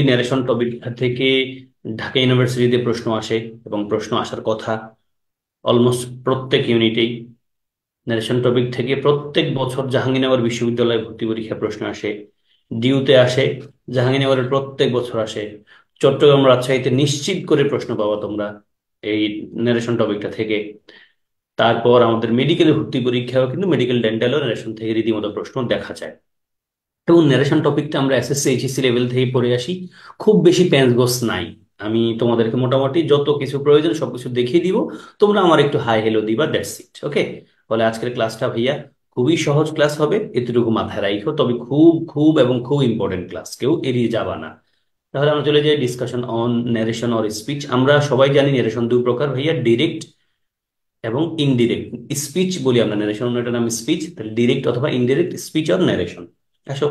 Narration topic থেকে ঢাকা ইউনিভার্সিটিতে প্রশ্ন আসে এবং প্রশ্ন আসার কথা অলমোস্ট প্রত্যেক ইউনিটেই। ন্যারেশন টপিক থেকে প্রত্যেক বছর জাহাঙ্গীরনগর বিশ্ববিদ্যালয়ে ভর্তি পরীক্ষায় প্রশ্ন আসে, ডিউতে আসে, জাহাঙ্গীরনগরের প্রত্যেক বছর আসে। চট্টগ্রাম রাজশাহীতে নিশ্চিত করে প্রশ্ন পাওয়া তোমরা এই ন্যারেশন টপিকটা থেকে। তারপর আমাদের মেডিকেলে ভর্তি পরীক্ষাও কিন্তু মেডিকেল ডেন্টালও ন্যারেশন থেকে রীতিমতো প্রশ্ন দেখা যায়। এবং ন্যারেশন টপিকটা আমরা এসএসসি এইচএসসি লেভেল থেকে পড়ে আসি, খুব বেশি প্যাঁচ গোছ নাই। আমি তোমাদেরকে মোটামুটি যত কিছু প্রয়োজন সবকিছু দেখিয়ে দিব, তোমরা আমার একটু হাই হেলো দিবা, দ্যাটস ইট। ওকে, বলে আজকের ক্লাসটা ভাইয়া খুবই সহজ ক্লাস হবে, এতটুকু মাথায় রাখো। তবে খুব খুব এবং খুব ইম্পর্টেন্ট ক্লাস, কেউ এড়িয়ে যাবা না। তাহলে আমরা চলে যাই discussion on narration or speech. আমরা সবাই জানি ন্যারেশন দুই প্রকার ভাইয়া, ডিরেক্ট এবং ইনডিরেক্ট স্পিচ বলি আমরা। ন্যারেশন এটার নাম স্পিচ, তাহলে ডিরেক্ট অথবা ইনডিরেক্ট স্পিচ অর ন্যারেশন। আসো,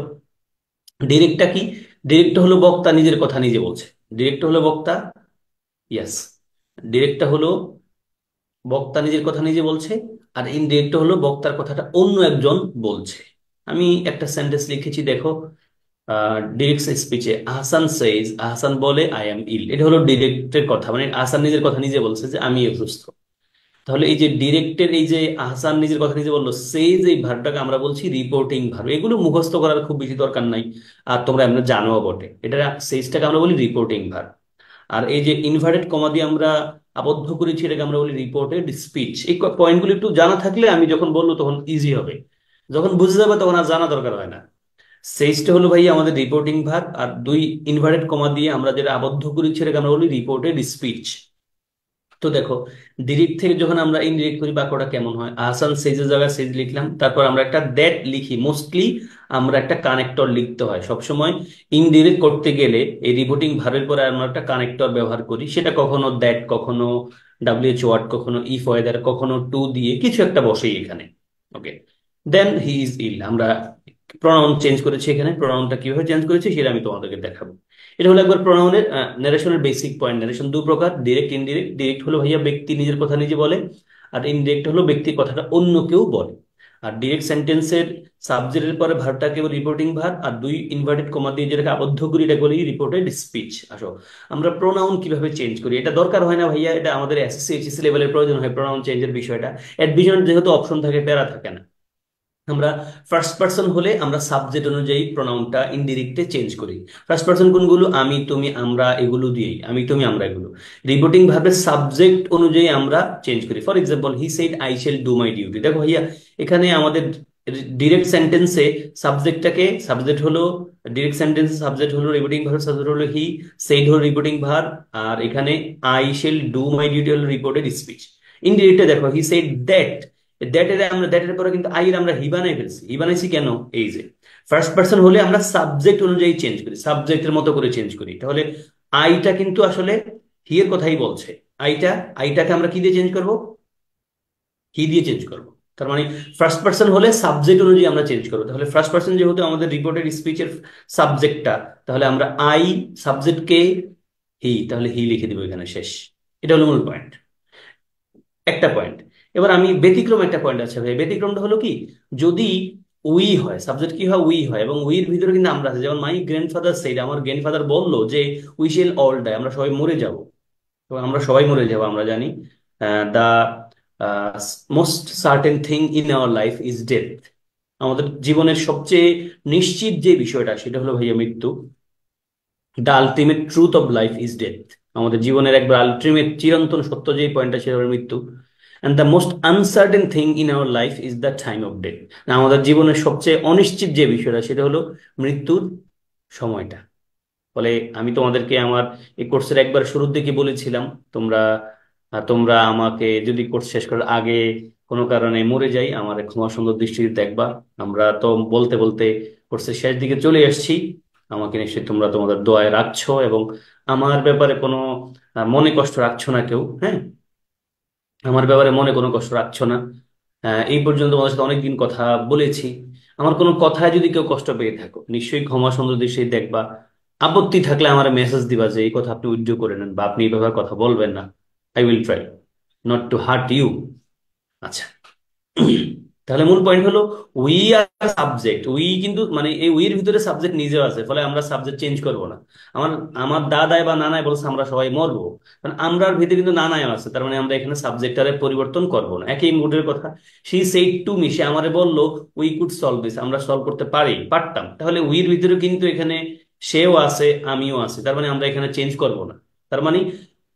ডিরেক্টটা কি? ডিরেক্ট হলো বক্তা নিজের কথা নিজে বলছে। ডিরেক্ট হলো বক্তা, ইয়াস, ডিরেক্টটা হলো বক্তা নিজের কথা নিজে বলছে। আর ইনডিরেক্ট হলো বক্তার কথাটা অন্য একজন বলছে। আমি একটা সেন্টেন্স লিখেছি, দেখো। ডিরেক্ট স্পিচে আহসান সেইজ, আহসান বলে আই এম ইল, এটা হলো ডিরেক্টের কথা, মানে আহসান নিজের কথা নিজে বলছে যে আমি অসুস্থ। তাহলে এই যে ডিরেক্টের এই যে আহসান নিজের কথা নিজে বললো, সেই যে ভার্বটাকে আমরা বলছি রিপোর্টিং ভার্ব। এগুলো মুখস্থ করার খুব বেশি দরকার নাই, আর তোমরা এমনি জানো বটে। এটা সেইজটাকে আমরা বলি রিপোর্টিং ভার্ব। আর এই যে ইনভার্টেড কমা দিয়ে আমরা আবদ্ধ করেছি, এটাকে আমরা বলি রিপোর্টেড স্পিচ। এই পয়েন্টগুলো একটু জানা থাকলে আমি যখন বলবো তখন ইজি হবে, যখন বুঝে যাবে তখন আর জানা দরকার হয় না। সেইজটা হলো ভাই আমাদের রিপোর্টিং ভার্ব, আর দুই ইনভার্টেড কমা দিয়ে আমরা যেটা আবদ্ধ করেছি এটাকে আমরা বলি রিপোর্টেড স্পিচ। তো দেখো, ডিরেক্ট থেকে যখন আমরা ইনডিরেক্ট করি বাক্যটা কেমন হয়? আহসান সেজের জায়গায় সেজ লিখলাম, তারপর আমরা একটা দ্যাট লিখি। মোস্টলি আমরা একটা কানেক্টর লিখতে হয় সবসময়। ইনডিরেক্ট করতে গেলে এই রিপোর্টিং ভার্বের পরে আমরা একটা কানেক্টর ব্যবহার করি, সেটা কখনো দ্যাট, কখনো ডাব্লিউএইচ ওয়ার্ড, কখনো ইফ ওয়েদার, কখনো টু দিয়ে কিছু একটা বসেই এখানে। ওকে, দেন হি ইজ ইল। আমরা প্রনাউন চেঞ্জ করেছি এখানে। প্রনাউনটা কিভাবে চেঞ্জ করেছি সেটা আমি তোমাদেরকে দেখাবো। এটা হলো একবার প্রোনাউনের ন্যারেশনের বেসিক পয়েন্ট। ন্যারেশন দু প্রকার, ডিরেক্ট ইনডিরেক্ট। ডিরেক্ট হলো ভাইয়া ব্যক্তি নিজের কথা নিজে বলে, আর ইনডিরেক্ট হলো ব্যক্তির কথাটা অন্য কেউ বলে। আর ডিরেক্ট সেন্টেন্সের সাবজেক্টের পরে ভার্বটা কেবল রিপোর্টিং ভার্ব, আর দুই ইনভার্টেড কমা দিয়ে যেটাকে আবদ্ধ করি এটা বলি রিপোর্টেড স্পিচ। আসো, আমরা প্রোনাউন কিভাবে চেঞ্জ করি। এটা দরকার হয় না ভাইয়া, এটা আমাদের এসএসসি এইচএসসি লেভেলের প্রয়োজন হয় প্রোনাউন চেঞ্জের বিষয়টা। অ্যাডমিশন যেহেতু অপশন থাকে, প্যারা থাকে না। আমরা ফার্স্ট পার্সন হলে আমরা সাবজেক্ট অনুযায়ী প্রোনাউনটা ইনডিরেক্টে চেঞ্জ করি। ফার্স্ট পার্সন কোনগুলো? আমি, তুমি, আমরা, এগুলো দিয়েই আমি, তুমি, আমরা, এগুলো। রিপোর্টিং ভাবে সাবজেক্ট অনুযায়ী আমরা চেঞ্জ করি। For example, he said I shall do my duty. দেখো ভাইয়া, এখানে আমাদের ডিরেক্ট সেন্টেন্সে সাবজেক্টটাকে, সাবজেক্ট হলো ডিরেক্ট সেন্টেন্সে সাবজেক্ট হলো রিপোর্টিং ভার্ব, সাবজেক্ট হলো হি, সেইড হলো রিপোর্টিং ভার্ব। আর এখানে I shall do my duty হলো রিপোর্টেড স্পিচ। ইনডিরেক্টে দেখো, হি সেড দ্যাট, দ্যাট এর আমরা দ্যাট এর পরে কিন্তু আই এর আমরা হি বানাই ফেলছি। হি বানাইছি কেন? এই যে ফার্স্ট পার্সন হলে আমরা সাবজেক্ট অনুযায়ী চেঞ্জ করি, সাবজেক্টের মতো করে চেঞ্জ করি। তাহলে আইটা কিন্তু আসলে হি এর কথাই বলছে। আইটা, আইটাকে আমরা কি দিয়ে চেঞ্জ করব? হি দিয়ে চেঞ্জ করব। তার মানে ফার্স্ট পার্সন হলে সাবজেক্ট অনুযায়ী আমরা চেঞ্জ করবো। তাহলে ফার্স্ট পার্সন যেহেতু আমাদের রিপোর্টেড স্পিচের সাবজেক্টটা, তাহলে আমরা আই, সাবজেক্ট কে, হি, তাহলে হি লিখে দিব এখানে, শেষ। এটা হলো মূল পয়েন্ট, একটা পয়েন্ট। এবার আমি ব্যতিক্রম একটা পয়েন্ট আছে ভাই। ব্যতিক্রমটা হলো কি, যদি উই হয়, সাবজেক্ট কি হয়? উই হয়, এবং উইয়ের ভিতরে কিন্তু আমরা আছে। যেমন মাই গ্র্যান্ডফাদার সেড, আমার গ্র্যান্ডফাদার বললো যে উই শেল অল ডাই, আমরা সবাই মরে যাব। তো আমরা সবাই মরে যাব, আমরা জানি। The most certain thing in our life is death. আমাদের জীবনের সবচেয়ে নিশ্চিত যে বিষয়টা সেটা হলো ভাইয়া মৃত্যু। The ultimate truth of life is death. আমাদের জীবনের একবার আলটিমেট চিরন্তন সত্য যে পয়েন্টটা সেটা হলো মৃত্যু। And the most uncertain thing in our life is the time of death. আমাদের জীবনের সবচেয়ে অনিশ্চিত যে বিষয়টা সেটা হলো মৃত্যুর সময়টা। ফলে আমি তোমাদেরকে আমার এই কোর্সের একবার শুরুর দিকে বলেছিলাম, তোমরা তোমরা আমাকে যদি কোর্স শেষ করার আগে কোনো কারণে মরে যাই, আমার ক্ষমা সুন্দর দৃষ্টিতে দেখবা। আমরা তো বলতে বলতে কোর্সের শেষ দিকে চলে আসছি। আমাকে নিশ্চয়ই তোমরা তোমাদের দোয়ায় রাখছো, এবং আমার ব্যাপারে কোনো মনে কষ্ট রাখছো না কেউ, হ্যাঁ? আমার ব্যাপারে মনে কোনো কষ্ট রাখছো না। এই পর্যন্ত তোমাদের সাথে অনেকদিন কথা বলেছি। আমার কোনো কথায় যদি কেউ কষ্ট পেয়ে থাকো, নিশ্চয়ই ক্ষমা সুন্দর দৃষ্টিতে দেখবা। আপত্তি থাকলে আমার মেসেজ দিবা যে এই কথা আপনি উইথড্র করে নেন, বা আপনি এইভাবে কথা বলবেন না। I will try not to hurt you. আচ্ছা, তাহলে মূল পয়েন্ট হলো উই আর সাবজেক্ট, উই কিন্তু মানে এই উইয়ের ভিতরে সাবজেক্ট নিজেও আছে, ফলে আমরা সাবজেক্ট চেঞ্জ করব না। আমার আমার দাদাই বা নানাই বলছে আমরা সবাই মরবো, কারণ আমরার ভিতরে কিন্তু নানাই আছে, তার মানে আমরা এখানে সাবজেক্টারে পরিবর্তন করব না। একই মুডের কথা, সি সেইড টু মি, সে আমারে বললো উই কুড সলভ দিস, আমরা সলভ করতে পারতাম। তাহলে উইয়ের ভিতরে কিন্তু এখানে সেও আছে, আমিও আছে, তার মানে আমরা এখানে চেঞ্জ করব না। তার মানে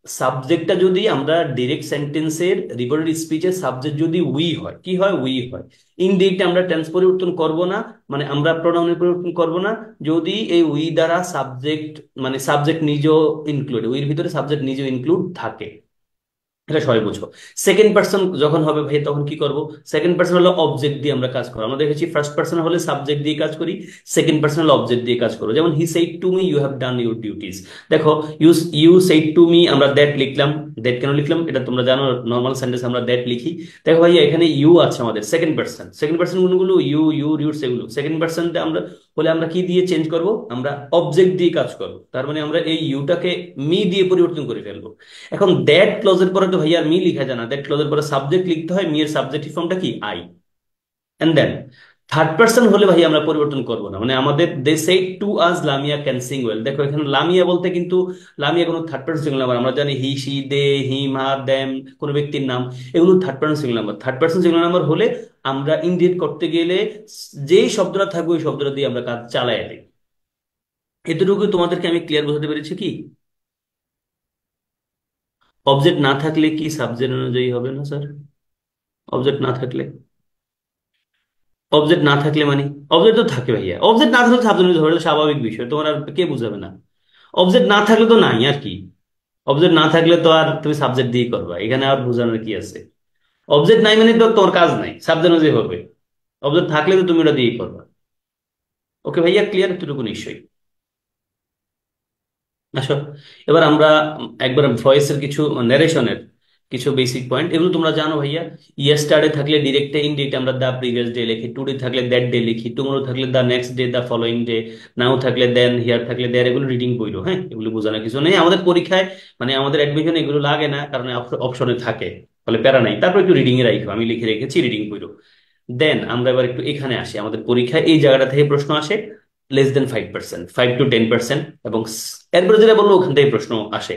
সাবজেক্টটা যদি আমরা ডিরেক্ট সেন্টেন্সের রিপোর্টেড স্পিচের সাবজেক্ট যদি উই হয়, কি হয়? উই হয়। ইনডিরেক্ট আমরা টেন্স পরিবর্তন করব না, মানে আমরা প্রোনাউনের পরিবর্তন করব না, যদি এই উই দ্বারা সাবজেক্ট মানে সাবজেক্ট নিজেও ইনক্লুড, উইর ভিতরে সাবজেক্ট নিজেও ইনক্লুড থাকে। এটা সবাই বুঝো। সেকেন্ড পার্সন যখন হবে ভাই, তখন কি করব? সেকেন্ড পার্সন হলো অবজেক্ট দিয়ে আমরা কাজ করবো। আমরা দেখেছি ফার্স্ট পার্সন হলে সাবজেক্ট দিয়ে কাজ করি, সেকেন্ড পার্সন হলে অবজেক্ট দিয়ে কাজ করবো। যেমন he said to me you have done your duties. দেখো, you you said to me, আমরা দ্যাট লিখলাম। দ্যাট কেন লিখলাম এটা তোমরা জানো, নর্মাল সেন্টেন্স আমরা দ্যাট লিখি। দেখো ভাই, এখানে ইউ আছে আমাদের সেকেন্ড পার্সন, সেকেন্ড পার্সন গুলো ইউ ইউর ইউর সেগুলো সেকেন্ড পার্সন আমরা বলে, আমরা কি দিয়ে চেঞ্জ করব? আমরা অবজেক্ট দিয়ে কাজ করব। তার মানে আমরা এই ইউটাকে মি দিয়ে পরিবর্তন করে ফেলবো। এখন দ্যাট ক্লজের পরে তো ভাইয়া আর মি লিখা যায় না, দ্যাট ক্লজের পরে সাবজেক্ট লিখতে হয়, মি এর সাবজেক্টিভ ফর্মটা কি? I. And then third person হলে ভাই আমরা পরিবর্তন করব না, মানে আমাদের they said to us Lamia can sing well. দেখো এখানে লামিয়া বলতে কিন্তু লামিয়া কোনো থার্ড পার্সন সিঙ্গুলার নাম্বার, আমরা জানি he she they him her them কোনো ব্যক্তির নাম, এগুলো third person singular number. Third person singular number হলে আমরা ইন্ডিকেট করতে গেলে যেই শব্দটা থাকবে ওই শব্দটা দিয়ে আমরা কাজ চালাই দিই। এতটুকু তোমাদেরকে আমি ক্লিয়ার বোঝাতে পেরেছি কি? অবজেক্ট না থাকলে কি সাবজেক্ট অনুযায়ী হবে না স্যার? অবজেক্ট না থাকলে, অবজেক্ট না থাকলে মানে অবজেক্ট তো থাকে ভাইয়া, অবজেক্ট না থাকলে সাবজেক্ট ধরে স্বাভাবিক বিষয়, তোমার আর কে বুঝাবে না? অবজেক্ট না থাকলে তো নাই আর কি। অবজেক্ট না থাকলে তো আর তুমি সাবজেক্ট দিয়ে করবা, এখানে আর বোঝানোর কি আছে? অবজেক্ট নাই মানে তো তোমার কাজ নাই, সাবজেক্ট অনুযায়ী হবে। অবজেক্ট থাকলে তো তুমি ওটা দিয়েই করবা। ওকে ভাইয়া, ক্লিয়ার এতটুকু নিশ্চয়ই? আসো, এবার আমরা একবার ভয়েসের কিছু ন্যারেশনের কিছু বেসিক পয়েন্ট, এগুলো তোমরা জানো ভাইয়া। ইয়েস্টারডে থাকলে ডিরেক্টে ইনডিরেক্ট আমরা দা প্রিভিয়াস ডে লিখি, টুডে থাকলে দ্যাট ডে লিখি, টুমোরো থাকলে the next day, the following day, now থাকলে দেন, হিয়ার থাকলে দেয়ার। এগুলো রিডিং বইলো, হ্যাঁ, এগুলো বোঝানো কিছু নেই আমাদের পরীক্ষায়, মানে আমাদের অ্যাডমিশনে এগুলো লাগে না, কারণ অপশনে থাকে, ফলে প্যারা নাই। তারপর একটু রিডিং এ রাখো, আমি লিখে রেখেছি রিডিং বইলো। দেন আমরা এবার একটু এখানে আসি, আমাদের পরীক্ষায় এই জায়গাটা থেকে প্রশ্ন আসে, less than 5%, 5 to 10%, এবং এরপরে যেটা বলবো ওখান থেকে প্রশ্ন আসে।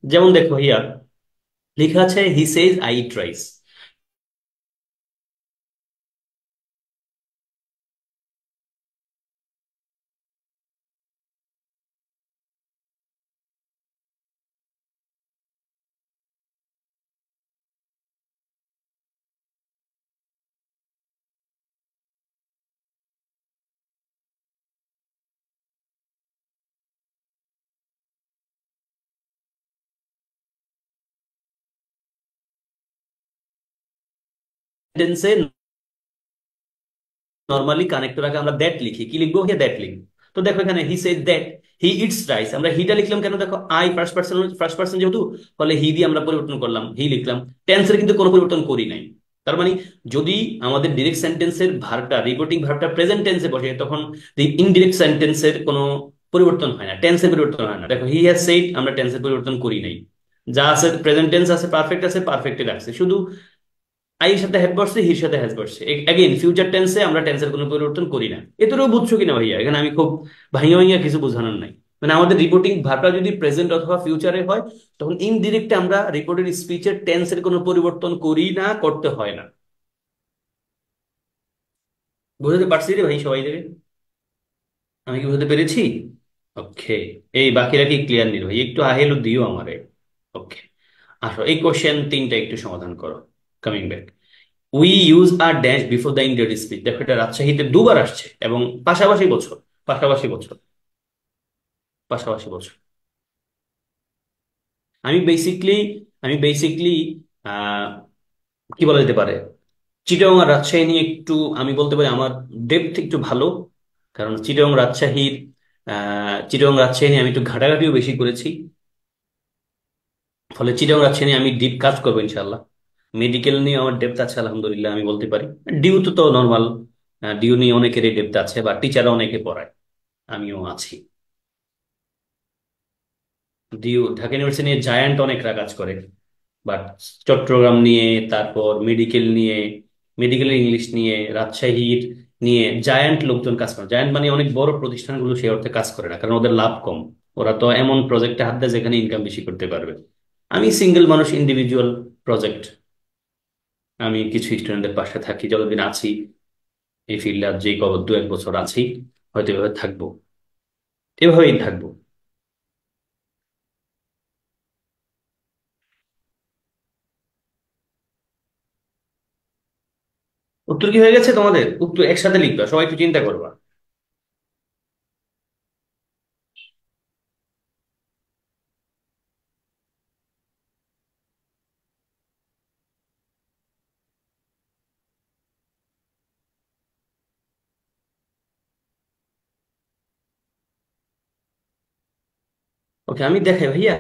যেমন দেখো হিয়া লেখা আছে হি সেজ আই ইট রাইস। সেন্টেন্সে নর্মালি কানেক্টর আগে আমরা দ্যাট লিখি, কি লিখবো? হিয়া দ্যাট লিখবো। তো দেখো এখানে he says that he it's rice, আমরা হিটা লিখলাম কেন? দেখো আই ফার্স্ট পার্সন যেহেতু, ফলে হি দিয়ে আমরা পরিবর্তন করলাম, হি লিখলাম। টেন্সের কিন্তু কোনো পরিবর্তন করি নাই। তার মানে যদি আমাদের ডিরেক্ট সেন্টেন্সের ভার্বটা, রিপোর্টিং ভার্বটা প্রেজেন্ট টেন্সে বসে, তখন ইনডিরেক্ট সেন্টেন্সের কোনো পরিবর্তন হয় না, টেন্সের পরিবর্তন হয় না। দেখো হি হ্যাজ সেইড, আমরা টেন্সের পরিবর্তন করি নাই, যা আছে প্রেজেন্ট টেন্স আছে, পারফেক্ট আছে, পারফেক্টে রাখছে, শুধু আই এর সাথে হ্যাভ বসছে, হির সাথে হ্যাজ বসছে। এগেইন ফিউচার টেন্সে আমরা টেন্সের কোনো পরিবর্তন করি না। এতটুকু বুঝছো কিনা ভাইয়া? এখানে আমি খুব ভাইয়া ভাইয়া কিছু বোঝানোর নাই। মানে আমাদের রিপোর্টিং ভার্বটা যদি প্রেজেন্ট অথবা ফিউচারে হয়, তখন ইনডিরেক্টে আমরা রিপোর্টেড স্পিচের টেন্সের কোনো পরিবর্তন করি না, করতে হয় না। বুঝতে পারছি রে ভাই সবাই দেবে? আমি কি বুঝতে পেরেছি? ওকে। এই বাকিরা কি ক্লিয়ার নিল ভাই? একটু আহেলো দিও আমারে। ওকে, আসো এই কোশ্চেন তিনটা একটু সমাধান করো। Coming back, we use a dash before the Indian speech. দেখো এটা রাজশাহীতে দুবার আসছে, এবং পাশাপাশি বছর, পাশাপাশি বছর, পাশাপাশি বছর। আমি বেসিকলি আমি বেসিকলি কি বলা যেতে পারে, চিটাগং আর রাজশাহী নিয়ে একটু আমি বলতে পারি আমার ডেপথ একটু ভালো, কারণ চিটাগং রাজশাহী নিয়ে আমি একটু ঘাটাঘাটিও বেশি করেছি। ফলে চিটাগং রাজশাহী নিয়ে আমি ডিপ কাজ করবো ইনশাল্লাহ। মেডিকেল নিয়ে আমার ডেপথ আছে আলহামদুলিল্লাহ, আমি বলতে পারি। ডিউ তো নর্মাল, ডিউ নিয়ে অনেকেরই ডেপথ আছে, বা টিচাররা অনেকে পড়ায়, আমিও আছি। ডিউ ঢাকা ইউনিভার্সিটি নিয়ে জায়ান্ট অনেকরা কাজ করে, বাট চট্টগ্রাম নিয়ে, তারপর মেডিকেল নিয়ে, মেডিকেলের ইংলিশ নিয়ে, রাজশাহীর নিয়ে জায়ান্ট লোকজন কাজ করে। জায়ান্ট মানে অনেক বড় প্রতিষ্ঠানগুলো সেই অর্থে কাজ করে না, কারণ ওদের লাভ কম। ওরা তো এমন প্রজেক্টে হাত দেয় যেখানে ইনকাম বেশি করতে পারবে। আমি সিঙ্গেল মানুষ, ইন্ডিভিজুয়াল প্রজেক্ট। আমি কিছু স্টুডেন্টদের পাশে থাকি যতদিন আছি এই ফিল্ডে, আর যে কব 2-1 বছর আছি, হয়তো এভাবে থাকবো, এভাবেই থাকবো। উত্তর কি হয়ে গেছে তোমাদের? উত্তর একসাথে লিখবা, সবাই একটু চিন্তা করবা। ওকে, আমি দেখাই ভাইয়া।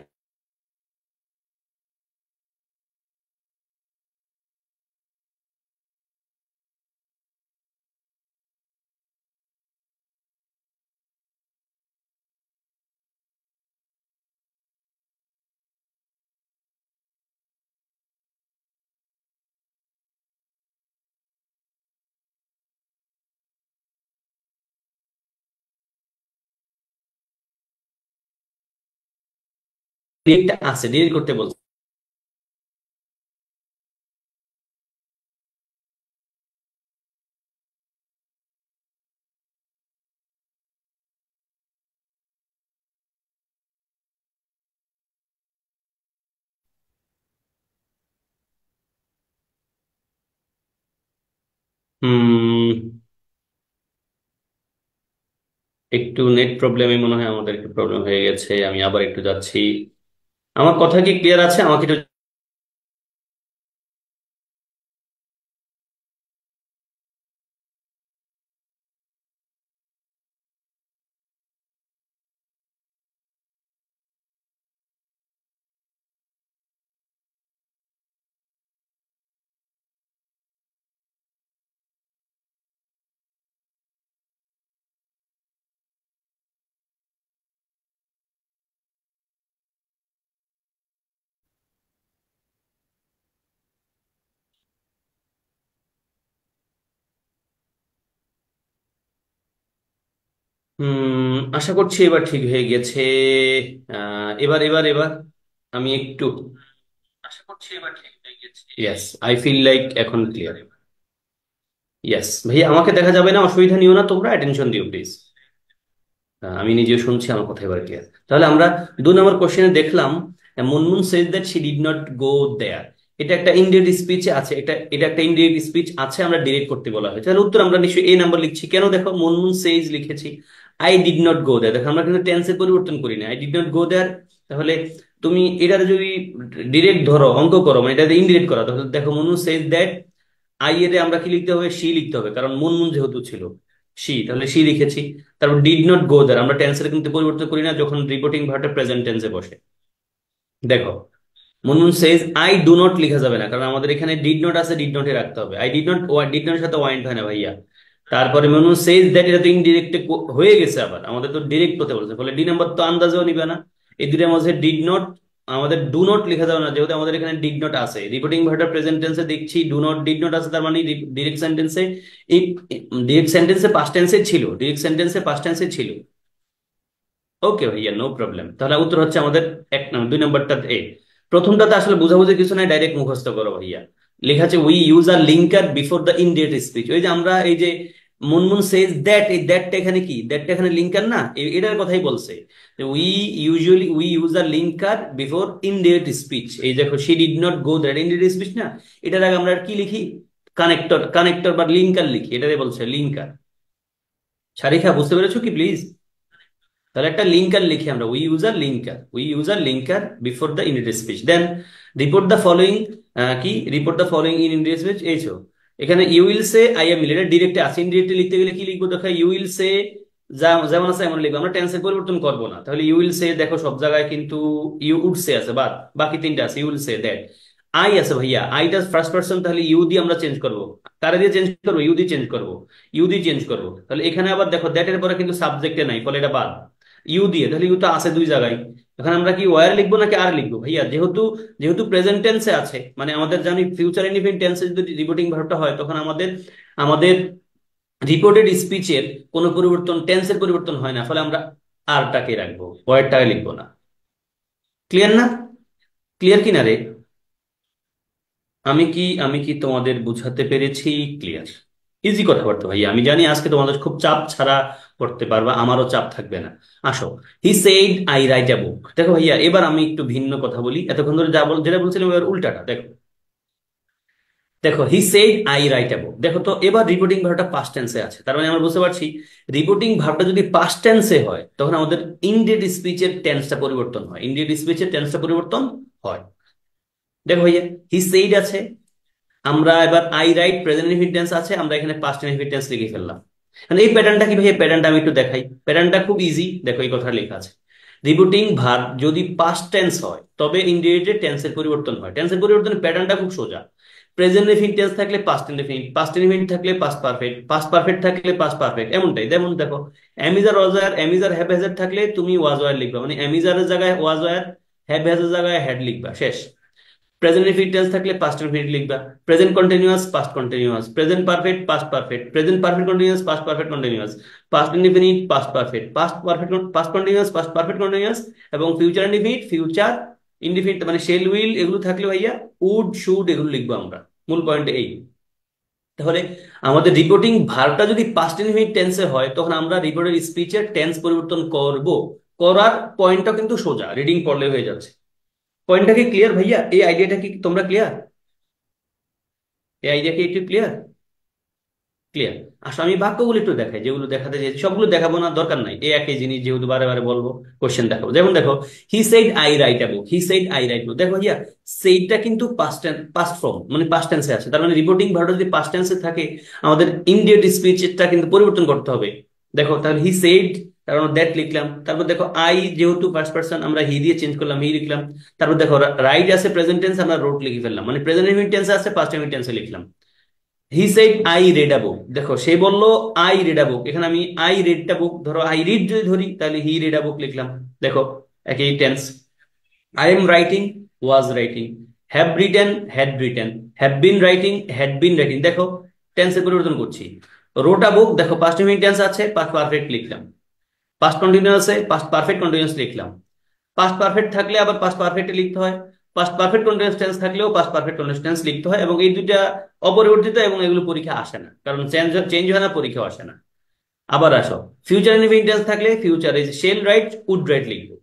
ডিরেক্ট আছে, ডিরেক্ট করতে বলছে। হুম, একটু নেট প্রবলেমে মনে হয় আমাদের একটু প্রবলেম হয়ে গেছে, আমি আবার একটু যাচ্ছি। আমার কথা কি ক্লিয়ার আছে? আমাকে একটু। আশা করছি এবার ঠিক হয়ে গেছে। এবার এবার এবার আমি একটু। আশা করছি এবার ঠিক হয়ে গেছে। ইয়েস, আই ফিল লাইক এখন ক্লিয়ার। ইয়েস ভাইয়া, আমাকে দেখা যাবে না, অসুবিধা নিও না, তোমরা অ্যাটেনশন দিও প্লিজ। আমি নিজেও শুনছি, আমার কথা এবার ক্লিয়ার। তাহলে আমরা 2 নম্বর কোশ্চেনে দেখলাম, Munmun says that she did not go there. এটা একটা ইনডিরেক্ট স্পিচে আছে, এটা এটা একটা ইনডিরেক্ট স্পিচ আছে, আমরা ডিরেক্ট করতে বলা হয়েছে। তাহলে উত্তর আমরা নিশ্চয়ই নাম্বার লিখছি। কেন? দেখো, মুনমুন সেজ লিখেছি, I did not go there, দেখো আমরা কিন্তু টেন্সের পরিবর্তন করি না, আই ডিড নট গো দেয়ার। তাহলে তুমি এটা যদি ডিরেক্ট ধরো, অঙ্ক করো, মানে এটা ইনডিরেক্ট করা, তাহলে দেখো মুনমুন সেজ দ্যাট, আই এর আমরা কি লিখতে হবে? সি লিখতে হবে, কারণ মুনমুন যেহেতু ছিল সি, তাহলে সি লিখেছি। তারপর ডিড নট গো দেয়ার, আমরা টেন্সের কিন্তু পরিবর্তন করি না যখন রিপোর্টিং ভার্বটা প্রেজেন্ট টেন্সে বসে। দেখো, Munmun says I do not লিখা যাবে না, কারণ আমাদের এখানে ডিড নট আছে, ডিড নটে রাখতে হবে। আই ডিড নট, ডিড নটের সাথে ওয়াইন্ট হয় না ভাইয়া। তারপরে মুনমুন সেজ দ্যাট, এটা তো ইনডিরেক্ট হয়ে গেছে, আবার আমাদের তো ডিরেক্ট করতে বলছে, ফলে ডি নাম্বার তো আন্দাজেও নিবে না। এই দুটার মধ্যে ডিড নট, আমাদের ডু নট লেখা যাবে না, যেহেতু আমাদের এখানে ডিড নট আছে। রিপোর্টিং ভার্বটা প্রেজেন্ট টেন্সে দেখছি ডু নট ডিড নট আছে, তার মানে ডিরেক্ট সেন্টেন্সে, এই ডিরেক্ট সেন্টেন্সে পাস্ট টেন্সে ছিল, ডিরেক্ট সেন্টেন্সে পাস্ট টেন্সে ছিল। ওকে ভাইয়া, নো প্রবলেম। তাহলে উত্তর হচ্ছে আমাদের 2 নম্বরটা এ। প্রথমটাতে আসলে বোঝাবুঝি কিছু নাই, ডাইরেক্ট মুখস্থ করো ভাইয়া। লেখা আছে we use R linker before the indirect speech. ওই যে আমরা এই যে মুনমুন সেজ দ্যাট, এই দ্যাটটা এখানে কি? দ্যাটটা এখানে লিঙ্কার না, এটার কথাই বলছে। We use R linker before indirect speech. এই দেখো, she did not go that, indirect speech না, এটার আগে আমরা আর কি লিখি? কানেক্টর, কানেক্টর বা লিঙ্কার লিখি, এটারে বলছে লিঙ্কার। শারিখা, বুঝতে পেরেছো কি প্লিজ? তাহলে একটা লিঙ্কার লিখি আমরা, we use R linker before the indirect speech. Then report the following. কি report the following in indirect speech? এইছো এখানে you will say I am ill, এটা ডিরেক্টে আছে। ইনডিরেক্টে লিখতে গেলে কি লিখবো? দেখো, ইউ উইল সে যেমন আছে এমন লিখবো, আমরা টেন্সের পরিবর্তন করবো না। তাহলে ইউ উইল সে, দেখো সব জায়গায় কিন্তু ইউ উড সে আছে, বাদ বাকি তিনটা আছে। You will say that, I আছে ভাইয়া, আইটা ফার্স্ট পার্সন, তাহলে ইউ দিয়ে আমরা চেঞ্জ করবো। কারে দিয়ে চেঞ্জ করবো? ইউ দিয়ে চেঞ্জ করবো, ইউ দিয়ে চেঞ্জ করবো। তাহলে এখানে আবার দেখো দ্যাট এর পরে কিন্তু সাবজেক্টে নাই, ফলে এটা বাদ। ইউ দিয়ে, তাহলে ইউ তো আছে 2 জায়গায়। এখন আমরা কি ওয়ার লিখবো নাকি আর লিখবো ভাইয়া? যেহেতু যেহেতু প্রেজেন্ট টেন্সে আছে, মানে আমাদের জানি ফিউচার ইনডিফিনিট টেন্সে যদি রিপোর্টিং ভার্বটা হয়, তখন আমাদের আমাদের রিপোর্টেড স্পিচের কোনো পরিবর্তন, টেন্সের পরিবর্তন হয় না, ফলে আমরা আরটাকে রাখবো, ওয়ারটাকে লিখবো না। ক্লিয়ার না? ক্লিয়ার কি না রে? আমি কি তোমাদের বুঝাতে পেরেছি? ক্লিয়ার? ইজি কথাবার্তা ভাইয়া, আমি জানি আজকে তোমাদের খুব চাপ ছাড়া করতে পারবা, আমারও চাপ থাকবে না। আসো, he said I write a book. দেখো ভাইয়া, এবার আমি একটু ভিন্ন কথা বলি, এতক্ষণ ধরে যেটা বলছিলাম এবার উল্টাটা দেখো। দেখো, he said I write a book, দেখো তো এবার রিপোর্টিং ভার্বটা পাস্ট টেন্সে আছে, তার মানে আমরা বুঝতে পারছি রিপোর্টিং ভার্বটা যদি পাস্ট টেন্সে হয় তখন আমাদের ইনডিরেক্ট স্পিচের টেন্সটা পরিবর্তন হয়, ইনডিরেক্ট স্পিচের টেন্সটা পরিবর্তন হয়। দেখো ভাইয়া, হি সেইড আছে, আমরা এবার I right present indefinite tense আছে, আমরা এখানে পাস্ট ইনডিফিনিট টেন্স লিখে ফেললাম। মানে এই প্যাটার্নটা কি ভাই? প্যাটার্নটা আমি একটু দেখাই, প্যাটার্নটা খুব ইজি। দেখো এই কথা লেখা আছে, রিপিটিং ভার্ব যদি পাস্ট টেন্স হয় তবে ইনডিরেক্ট টেন্সের পরিবর্তন হয়। টেন্সের পরিবর্তনের প্যাটার্নটা খুব সোজা। প্রেজেন্ট ইনডিফিনিট টেন্স থাকলে পাস্ট ইনডিফিনিট, পাস্ট ইনডিফিনিট থাকলে পাস্ট পারফেক্ট, পাস্ট পারফেক্ট থাকলে পাস্ট পারফেক্ট, এমনটাই। যেমন দেখো, অ্যামিজার ওয়াজার, অ্যামিজার হ্যাভ হ্যাজার থাকলে তুমি ওয়াজ ওয়ার লিখবা, মানে অ্যামিজারের জায়গায় ওয়াজ ওয়ার, হ্যাভ হ্যাজের জায়গায় হ্যাড লিখবা, শেষ। প্রেজেন্ট ইনফিনিট টেন্স থাকলে পাস্ট ইনফিনিট লিখবা, present continuous past continuous, present perfect past perfect, present perfect continuous past perfect continuous, past indefinite past perfect, past perfect past continuous past perfect continuous, এবং future indefinite future indefinite, মানে shell will এগুলো থাকলে ভাইয়া would should এগুলো লিখবো আমরা। মূল point এই। তাহলে আমাদের রিপোর্টিং ভার্বটা যদি পাস্ট ইনডিফিনিট টেন্সে হয় তখন আমরা রিপোর্টের স্পিচের টেন্স পরিবর্তন করব। করার পয়েন্টটা কিন্তু সোজা, রিডিং পড়লে হয়ে যাচ্ছে। পয়েন্টটা কি ক্লিয়ার ভাইয়া? এই আইডিয়াটা কি তোমরা ক্লিয়ার? এই আইডিয়া কি একটু ক্লিয়ার? ক্লিয়ার? আসলে আমি বাক্যগুলো একটু দেখাই, যেগুলো দেখাতে চাইছি সবগুলো দেখাবো না, দরকার নাই, এই একই জিনিস যেহেতু বারে বারে বলবো, কোশ্চেন দেখাবো। যেমন দেখো, he said I write a book, he said I write book. দেখো ভাইয়া, সেইডটা কিন্তু পাস্ট পাস্ট ফর্ম, মানে পাস্ট টেন্সে আছে, তার মানে রিপোর্টিং ভার্বটা যদি পাস্ট টেন্সে থাকে আমাদের ইমিডিয়েট স্পিচটা কিন্তু পরিবর্তন করতে হবে। দেখো তাহলে হি সেইড, কারণ দ্যাট লিখলাম, তারপর দেখো আই যেহেতু ফার্স্ট পার্সন আমরা হি দিয়ে চেঞ্জ করলাম, হি লিখলাম। তারপর দেখো রাইট আছে প্রেজেন্ট টেন্স, আমরা রোট লিখে ফেললাম, মানে প্রেজেন্ট ইনডিফিনিট টেন্সে আছে পাস্ট ইনডিফিনিট টেন্সে লিখলাম। He said I read a book, দেখো সে বললো আই রেড আ বুক, এখানে আমি আই রেড আ বুক, ধরো আই রিড যদি ধরি তাহলে হি রেড আ বুক লিখলাম। দেখো একই tense. I am writing, was writing, have written, had written, have been writing, had been writing. দেখো টেন্সের পরিবর্তন করছি। রোট আ বুক, দেখো পাস্ট ইনডিফিনিট টেন্স আছে, পাস্ট পারফেক্ট লিখলাম। পাস্ট কন্টিনিউয়াস আছে, পাস্ট পারফেক্ট কন্টিনিউয়াস লিখলাম। পাস্ট পারফেক্ট থাকলে আবার পাস্ট পারফেক্ট লিখতে হয়, পাস্ট পারফেক্ট কন্টিনিউয়াস টেন্স থাকলেও পাস্ট পারফেক্ট কন্টিনিউয়াস টেন্স লিখতে হয়, এবং এই দুইটা অপরিবর্তিত, এবং এগুলো পরীক্ষা আসে না, কারণ চেঞ্জ চেঞ্জ হয় না, পরীক্ষা আসে না। আবার আসো, ফিউচার ইনডিফিনিট টেন্স থাকলে ফিউচার এই শেল রাইট উড রাইট লিখবো,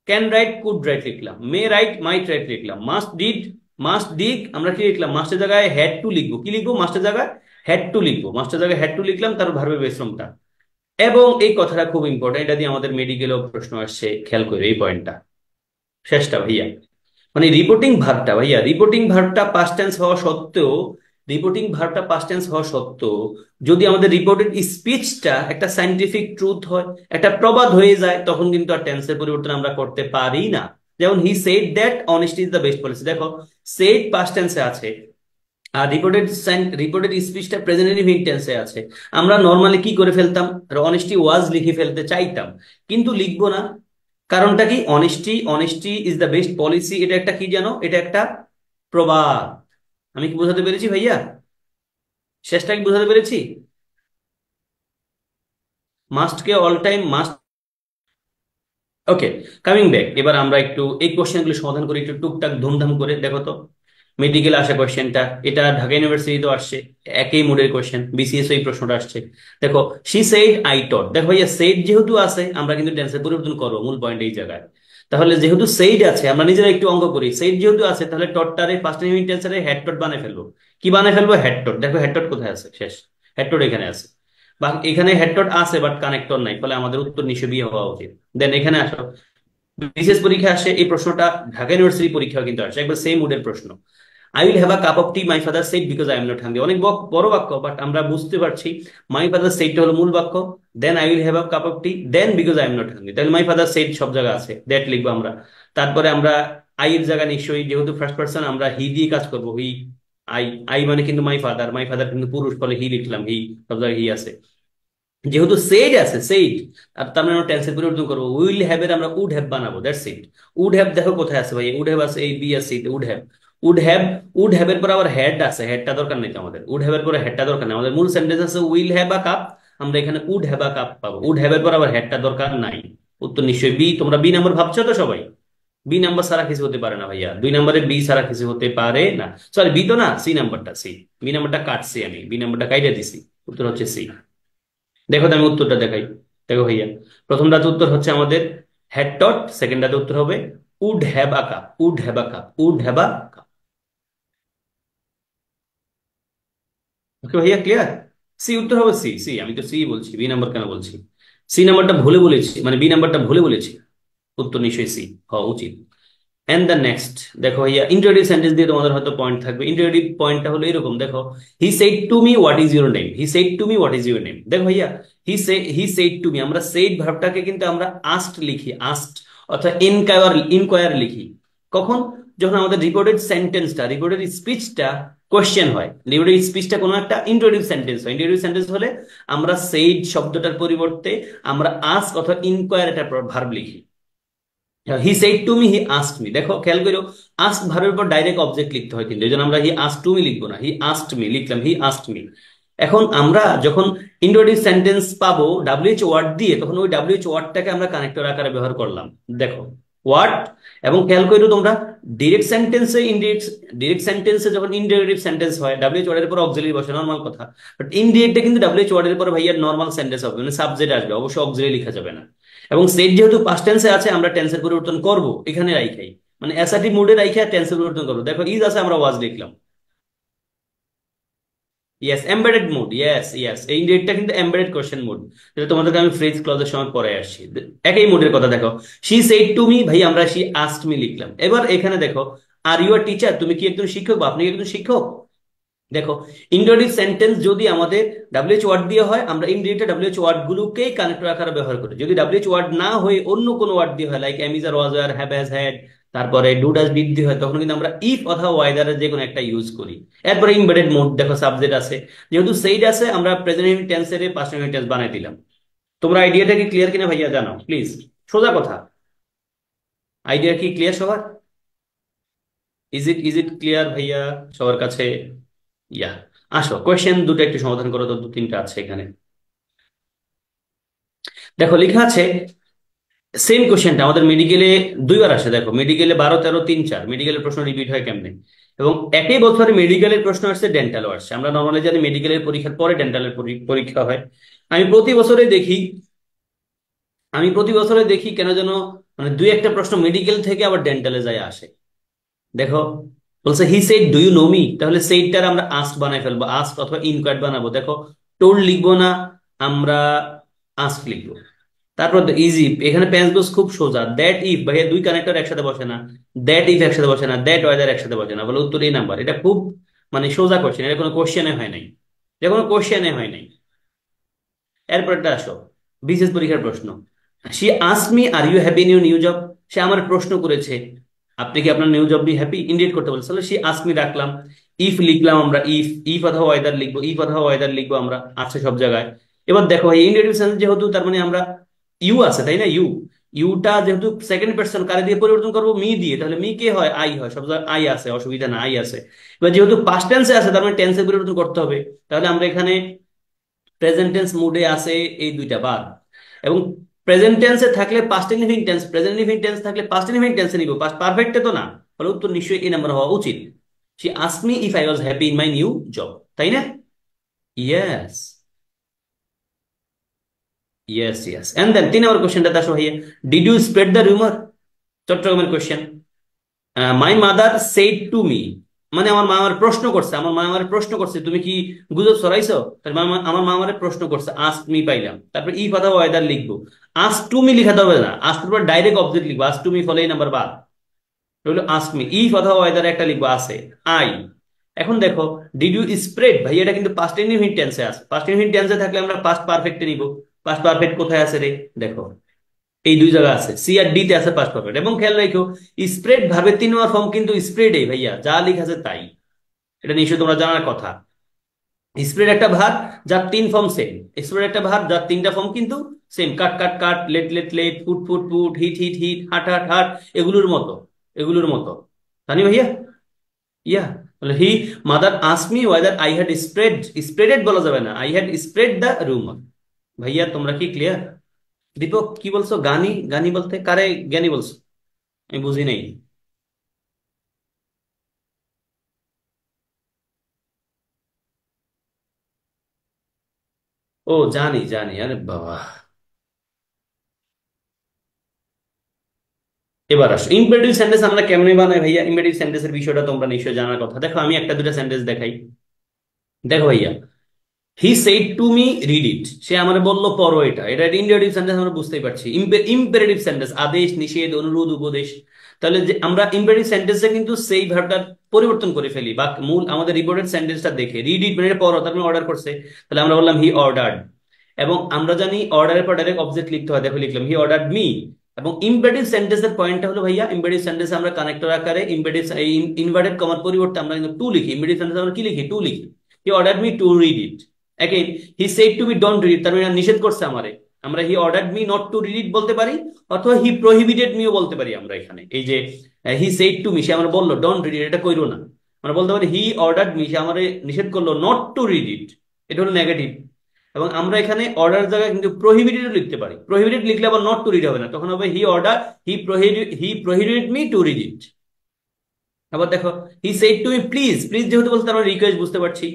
ক্যান রাইট কুড রাইট লিখলাম, মে রাইট মাইট রাইট লিখলাম, মাস্ট ডিড মাস্ট ডিগ আমরা কি লিখলাম, মাস্টের জায়গায় হ্যাড টু লিখবো, কি লিখবো, মাস্টের জায়গায় হ্যাড টু লিখবো, মাস্টের জায়গায় হ্যাড টু লিখলাম, তার ভার্বের বেসরমটা। এবং এই কথাটা খুব ইম্পর্টেন্ট, এটা দিয়ে আমাদের মেডিকেলেও প্রশ্ন আসছে, খেয়াল করে এই পয়েন্টটা, শেষটা ভাইয়া। মানে রিপোর্টিং ভার্বটা ভাইয়া, রিপোর্টিং ভার্বটা পাস্ট টেন্স হওয়া সত্ত্বেও, রিপোর্টিং ভার্বটা পাস্ট টেন্স হওয়া সত্ত্বেও যদি আমাদের রিপোর্টেড স্পিচটা একটা সাইন্টিফিক ট্রুথ হয়, একটা প্রবাদ হয়ে যায়, তখন কিন্তু আর টেন্সের পরিবর্তন আমরা করতে পারি না। যেমন he said that honesty is the best policy, দেখো সেড পাস্ট টেন্সে আছে, আর রিপোর্টেড স্পিচটা প্রেজেন্ট ইনডিফিনিট টেন্সে আছে। আমরা নর্মালি কি করে ফেলতাম, অনেস্টি ওয়াজ লিখে ফেলতে চাইতাম, কিন্তু লিখবো না। কারণটা কি? Honesty, honesty is the best policy, এটা একটা কি জানো, এটা একটা প্রবাদ। আমি কি বোঝাতে পেরেছি ভাইয়া? শেষটা কি বোঝাতে পেরেছি? মাস্ট কে অল টাইম মাস্ট। ওকে, কামিং ব্যাক, এবার আমরা একটু এই কোশ্চেনগুলো সমাধান করি একটু টুকটাক ধুমধাম করে। দেখো তো, মেডিকেল আসা কোশ্চেনটা, এটা ঢাকা ইউনিভার্সিটিতেও আসছে, একই মোডের কোশ্চেন, বিসিএস এই প্রশ্নটা আসছে। দেখো, শি সেইড আই টট, দেখো ভাইয়া সেইড যেহেতু আছে আমরা কিন্তু টেন্সের পরিবর্তন করবো, মূল পয়েন্ট এই জায়গায়। তাহলে যেহেতু সেইড আছে, আমরা নিজেরা একটু অঙ্ক করি, সেইড যেহেতু আছে তাহলে টটটারে ফার্স্ট ইনডিফিনিট টেন্সে হেড টট বানাই ফেলবো। কি বানাই ফেলবো? হেড টট। দেখো হেড টট কোথায় আছে, শেষ, হেড টট এখানে আছে, বা এখানে হেড টট আছে বাট কানেক্টর নাই, ফলে আমাদের উত্তর নিশ্চয়ই বিয়ে হওয়া উচিত। দেন এখানে আসো, বিসিএস পরীক্ষা আসে এই প্রশ্নটা, ঢাকা ইউনিভার্সিটি পরীক্ষা কিন্তু আসে, একবার সেম মুডের প্রশ্ন। I will have a cup of T my father said because I am not hungry, অনেক বড় বাক্য, বাট আমরা বুঝতে পারছি মাই ফাদার সেডটা হলো মূল বাক্য, then I will have a cup of tea, then because I am not hungry, তাহলে মাই ফাদার সেড সব জায়গায় আছে, দ্যাট লিখবো আমরা। তারপরে আমরা আই এর জায়গায় নিশ্চয়ই, যেহেতু ফার্স্ট পার্সন আমরা হি দিয়ে কাজ করবো, হি, আই, আই মানে কিন্তু মাই ফাদার, মাই ফাদার কিন্তু পুরুষ, ফলে হি লিখলাম, হি সব জায়গায় হি আছে। যেহেতু সেইড আছে সেইড, আর তার মানে আমরা টেন্সের পরিবর্তন করবো, উইল হ্যাভ এর আমরা উড হ্যাভ বানাবো, দ্যাটস ইট। উড হ্যাভ দেখো কোথায় আছে ভাই, উড হ্যাভ আছে এই বি আছে, would have, would have, would have এর পর আবার হেড আছে, হেডটা দরকার নেই তো আমাদের, উড হ্যাভ এর পরে হেডটা দরকার নেই আমাদের, মূল সেন্টেন্স আছে উইল হ্যাভ আ কাপ, আমরা এখানে উড হ্যাভ আ কাপ পাবো, উড হ্যাভ এর পর আবার হেডটা দরকার নাই। উত্তর নিশ্চয়ই বি। তোমরা বি নাম্বার ভাবছো তো সবাই? বি নাম্বার ছাড়া কিছু হতে পারে না ভাইয়া, 2 নম্বরে বি ছাড়া কিছু হতে পারে না। সরি বি তো না, সি নাম্বারটা, সি। বি নাম্বারটা কাটছি আমি, বি নাম্বারটা কাইটা দিছি, উত্তর হচ্ছে সি। দেখো তো আমি উত্তরটা দেখাই। দেখো ভাইয়া, প্রথমটাতে উত্তর হচ্ছে আমাদের হ্যাড টট, সেকেন্ডটাতে উত্তর হবে would have a cup, would have a cup, would have a cup. Okay ভাইয়া, ক্লিয়ার? সি উত্তর হবে, সি সি, আমি তো সি বলছি, বি নাম্বার কেন বলছি? সি নাম্বারটা ভুলে বলেছি, মানে বি নাম্বারটা ভুলে বলেছি, উত্তর নিশ্চয়ই সি হওয়া উচিত। এন্ড দ্য নেক্সট, দেখো ভাইয়া ইন্টারোগেটিভ সেন্টেন্স দিয়ে তোমাদের হয়তো পয়েন্ট থাকবে। ইন্টারোগেটিভ পয়েন্টটা হলো এরকম, দেখো he said to me what is your name, he said to me what is your name. দেখো ভাইয়া, হি সেড টু মি, আমরা সেইড ভার্বটাকে কিন্তু আমরা আস্কড লিখি, আস্কড অর্থাৎ ইনকোয়ার লিখি। কখন? যখন আমাদের রিপোর্টেড সেন্টেন্সটা, রিপোর্টেড স্পিচটা কোয়েশ্চেন হয়, রিপোর্টেড স্পিচটা কোনো একটা ইন্টারোগেটিভ সেন্টেন্স হয়, ইন্টারোগেটিভ সেন্টেন্স হলে আমরা সেইড শব্দটার পরিবর্তে আমরা আস্ক অথবা ইনকোয়ার একটা ভার্ব লিখি। হি said to me, he asked me, দেখো খেয়াল করো, আস্ক ভার্বের পর ডাইরেক্ট অবজেক্ট লিখতে হয়, কিন্তু এই জন্য আমরা হি আস্কড টু মি লিখবো না, হি আস্কড মি লিখলাম, হি আস্কড মি। এখন আমরা যখন ইন্টারোগেটিভ সেন্টেন্স পাবো ডাব্লিউএইচ ওয়ার্ড দিয়ে, তখন ওই ডাব্লিউএইচ ওয়ার্ডটাকে আমরা কানেক্টর আকারে ব্যবহার করলাম। দেখো ওয়ার্ড, এবং খেয়াল করো তোমরা, ডিরেক্ট সেন্টেন্সে ইনডিরেক্ট, ডিরেক্ট সেন্টেন্সে যখন ইনডিরেক্টিভ সেন্টেন্স হয় ডাব্লিউএইচ ওয়ার্ডের পর অক্সিলারি বসে, নর্মাল কথা। বাট ইনডিরেক্টে কিন্তু ডাব্লিউএইচ ওয়ার্ডের পর ভাইয়া নর্মাল সেন্টেন্স হবে, মানে সাবজেক্ট আসবে, অবশ্যই অক্সিলারি লেখা যাবে না। এবং সেট যেহেতু পাস্ট টেন্সে আছে, আমরা টেন্সের পরিবর্তন করব এখানে রাইখাই, মানে অ্যাসার্টিভ মুডে রাইখা টেন্সের পরিবর্তন করবো। দেখো ইজ আছে, আমরা ওয়াজ লিখলাম। Yes, embedded mode, yes yes, এই ইন্ডিরেক্টটা কিন্তু এমবেডেড কোশ্চেন মোড, যেটা তোমাদেরকে আমি ফ্রেজ ক্লজের সময় পরে আসছি। একই মোডের কথা দেখো, শি সেড টু মি, ভাই আমরা শি আস্কড মি লিখলাম। এবার এখানে দেখো, আর ইউ আর টিচার, তুমি কি একজন শিক্ষক বা আপনি কি একজন শিক্ষক? দেখো ইন্টারোগেটিভ সেন্টেন্স যদি আমাদের ডাব্লিউএইচ ওয়ার্ড দিয়ে হয়, আমরা ইনডিরেক্টে ডাব্লিউএইচ ওয়ার্ড গুলোকেই কানেক্টর আকারে ব্যবহার করি। যদি ডাব্লিউএইচ ওয়ার্ড না হয়ে অন্য কোনো ওয়ার্ড দিয়ে হয়, like am is are was are have has had, তারপরে ডু ডাজ ডিড দিয়ে হয়, তখন কিন্তু আমরা ইফ অথবা ওয়াইদারের যে কোনো একটা ইউজ করি। এরপরে ইমবেডেড মোড, দেখো সাবজেক্ট আছে, যেহেতু সেইড আছে আমরা প্রেজেন্ট টেন্সের পাস্ট টেন্স বানাই দিলাম। তোমরা আইডিয়াটা কি ক্লিয়ার কিনা ভাইয়া জানাও প্লিজ, সোজা কথা। আইডিয়া কি ক্লিয়ার সবার? ইজ ইট ক্লিয়ার ভাইয়া সবার কাছে? ইয়া, আসো কোয়েশ্চেন দুটো একটু সমাধান করো তো, 2-3টা আছে এখানে। দেখো লেখা আছে, সেম কোশ্চেনটা আমাদের মেডিকেলে 2বার আসে। দেখো মেডিকেলে 12, 13, 3, 4 মেডিকেলের প্রশ্ন রিপিট হয় কেমনে, এবং একই বছরে মেডিকেলের প্রশ্ন আসছে, ডেন্টালও আসছে। আমরা নর্মালি জানি মেডিকেলের পরীক্ষার পরে ডেন্টালের পরীক্ষা হয়। আমি প্রতি বছরে দেখি, আমি প্রতি বছরে দেখি কেন যেন মানে 2-1টা প্রশ্ন মেডিকেল থেকে আবার ডেন্টালে যায় আসে। দেখো বলছে he said do you know me, তাহলে সেইটার আমরা আস্ক বানাই ফেলবো, আস্ক অথবা ইনকোয়ারি বানাবো। দেখো টোল্ড লিখবো না, আমরা আস্ক লিখবো। তারপর ইজি, এখানে পেন্স গোস খুব সোজা, দ্যাট ইফ ভাইয়া দুই কানেক্টর একসাথে বসে না, দ্যাট ইফ একসাথে বসে না, দ্যাট ওয়েদার একসাথে বসে না, বলে উত্তর এই নাম্বার। এটা খুব মানে সোজা কোশ্চেন, এটা কোনো কোশ্চেনে হয় নাই, এটা কোনো কোশ্চেনে হয় নাই। এরপরটা আসো, বিশেষ পরীক্ষার প্রশ্ন, she ask me are you happy in your new job, সে আমার প্রশ্ন করেছে আপনি কি আপনার নিউ জব নিয়ে হ্যাপি, ইন্ডিকেট করতে বলছে, তাহলে সি আস্ক মি রাখলাম। ইফ লিখলাম আমরা, ইফ ইফ অথবা ওয়েদার লিখবো, ইফ অথবা ওয়েদার লিখবো আমরা, আছে সব জায়গায়। এবার দেখো এই ইন্ডিকেটিভ সেন্স যেহেতু, তার মানে আমরা ইউ আছে তাই না, ইউ, ইউটা যেহেতু সেকেন্ড পার্সন, কারে দিয়ে পরিবর্তন করবো, মি দিয়ে, তাহলে মি কে হয়, আই হয়, সব জায়গায় আই আছে, অসুবিধা না, আই আছে। এবার যেহেতু পাস্ট টেন্সে আছে, তার মানে টেন্সে পরিবর্তন করতে হবে, তাহলে আমরা এখানে প্রেজেন্ট টেন্স মুডে আছে এই 2টা বার, এবং প্রেজেন্ট টেন্সে থাকলে past indefinite tense, present indefinite tense থাকলে পাস্ট ইনডিফিনিট টেন্সে নিব, পাস্ট পারফেক্টে তো না। ফলে উত্তর নিশ্চয়ই এই নাম্বার হওয়া উচিত। She asked me if I was happy in my new job, তাই না? Yes yes yes. And then 3 number কোশ্চেনটা আসো ভাইয়া, did you spread the rumour, চট্টগ্রামের কোশ্চেন। My mother said to me, মানে আমার মা আমার প্রশ্ন করছে, আমার মা আমার প্রশ্ন করছে তুমি কি গুজব ছড়াইছো, তার আমার মা আমার প্রশ্ন করছে, আস্ক মি পাইলাম। তারপর ই কথা ওয়েদার লিখবো, আস্ক টু মি লিখা হবে না, আস্ক পর ডাইরেক্ট অবজেক্ট লিখবো, আস্ক টু মি ফলে এই নাম্বার বাদ রইলো, আস্ক মি ই কথা ওয়েদার একটা লিখবো আছে আই। এখন দেখো ডিড ইউ স্প্রেড, ভাই এটা কিন্তু পাস্ট ইনডিফিনিট টেন্সে আছে, পাস্ট ইনডিফিনিট টেন্সে থাকলে আমরা পাস্ট পারফেক্টে নিব। পাস্ট পারফেক্ট কোথায় আছে রে, দেখো এই 2 জায়গা আছে, সি আর ডি তে আছে পাস্ট পারফেক্ট। এবং খেয়াল রাখো স্প্রেড ভার্বের 3 নম্বর ফর্ম কিন্তু স্প্রেডে, ভাইয়া যা লেখা আছে তাই, এটা নিশ্চয়ই তোমরা জানার কথা। স্প্রেড একটা ভার যার তিন ফর্ম সেম, স্প্রেড একটা ভার যার তিনটা ফর্ম কিন্তু same, cut cut cut, let let let, put put put, hit hit hit, hurt hurt হাট, এগুলোর মতো, এগুলোর মতো। জানি ভাইয়া? ইয়া, বলে he mother ask me whether I had spread, spreaded বলা যাবে না, আই হ্যাড স্প্রেড দ্য রুমার। ভাইয়া তোমরা কি ক্লিয়ার? দীপক কি বলছো? গানি? গানি বলতে কারে জ্ঞানী বলছো? আমি বুঝি নাই। ও জানি জানি, আরে বাবা। এবার আসো ইম্পারেটিভ সেন্টেন্স আমরা কেমনে বানাই ভাইয়া। ইম্পারেটিভ সেন্টেন্সের বিষয়টা তোমরা নিশ্চয়ই জানার কথা। দেখো আমি একটা দুটা সেন্টেন্স দেখাই। দেখো ভাইয়া, he said to me read it, সে আমারে বললো পড়ো এটা। এটা ইন্ডিকেটিভ সেন্টেন্স আমরা বুঝতেই পারছি। ইম্পেরেটিভ সেন্টেন্স আদেশ নিষেধ অনুরোধ উপদেশ। তাহলে যে আমরা ইম্পেরেটিভ সেন্টেন্সে কিন্তু সেই ভার্বটা পরিবর্তন করে ফেলি, বা মূল আমাদের রিপোর্টেড সেন্টেন্সটা দেখে রিড ইট মানে এটা পড়ো, তার মানে অর্ডার করছে, তাহলে আমরা বললাম হি অর্ডার্ড। এবং আমরা জানি অর্ডারের পর ডাইরেক্ট অবজেক্ট লিখতে হয়, দেখো লিখলাম হি অর্ডার্ড মি। এবং ইম্পেরেটিভ সেন্টেন্সের পয়েন্টটা হলো ভাইয়া, ইম্পেরেটিভ সেন্টেন্সে আমরা কানেক্টর আকারে ইম্পেরেটিভ ইনভার্টেড কমার পরিবর্তে আমরা কিন্তু টু লিখি। ইম্পেরেটিভ সেন্টেন্সে আমরা কি লিখি? টু লিখি। He ordered me to read it. Again he said to me don't read, তার মানে নিষেধ করছে আমারে। আমরা he ordered me not to read it বলতে পারি, অথবা হি প্রহিবিটেড মিও বলতে পারি আমরা এখানে। এই যে হি সেড টু মি, সে আমরা বললো ডোন্ট রিড ইট, এটা কইরো না। আমরা বলতে পারি হি অর্ডার্ড মি, সে আমারে নিষেধ করলো নট টু রিড ইট, এটা হলো নেগেটিভ। এবং আমরা এখানে অর্ডার জায়গায় কিন্তু প্রহিবিটেড লিখতে পারি। প্রহিবিটেড লিখলে আবার নট টু রিড হবে না, তখন হবে হি order, he prohibited me to read it. আবার দেখো he said to me please, please যেহেতু বলতে আমরা রিকোয়েস্ট বুঝতে পারছি।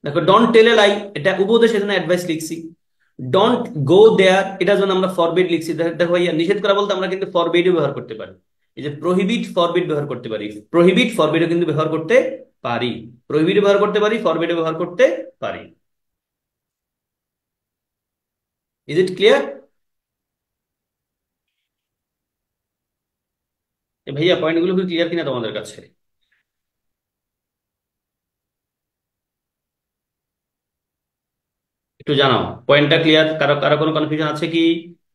দেখো ডোন্ট টেল এ লাই, এটা উপদেশ, এজন্য অ্যাডভাইস লিখছি। ডোন্ট গো দেয়ার, এটার জন্য আমরা ফরবিড লিখছি। দেখো ভাইয়া, নিষেধ করা বলতে আমরা কিন্তু ফরবিডও ব্যবহার করতে পারি। এই যে প্রহিবিট ফরবিড ব্যবহার করতে পারি, প্রহিবিট ফরবিডও কিন্তু ব্যবহার করতে পারি। প্রহিবিট ব্যবহার করতে পারি, ফরবিডও ব্যবহার করতে পারি। Is it clear? ভাইয়া পয়েন্টগুলো কি ক্লিয়ার কিনা তোমাদের কাছে? একটু জানাও পয়েন্টটা ক্লিয়ার, কারো কারো কোনো কনফিউশন আছে কি?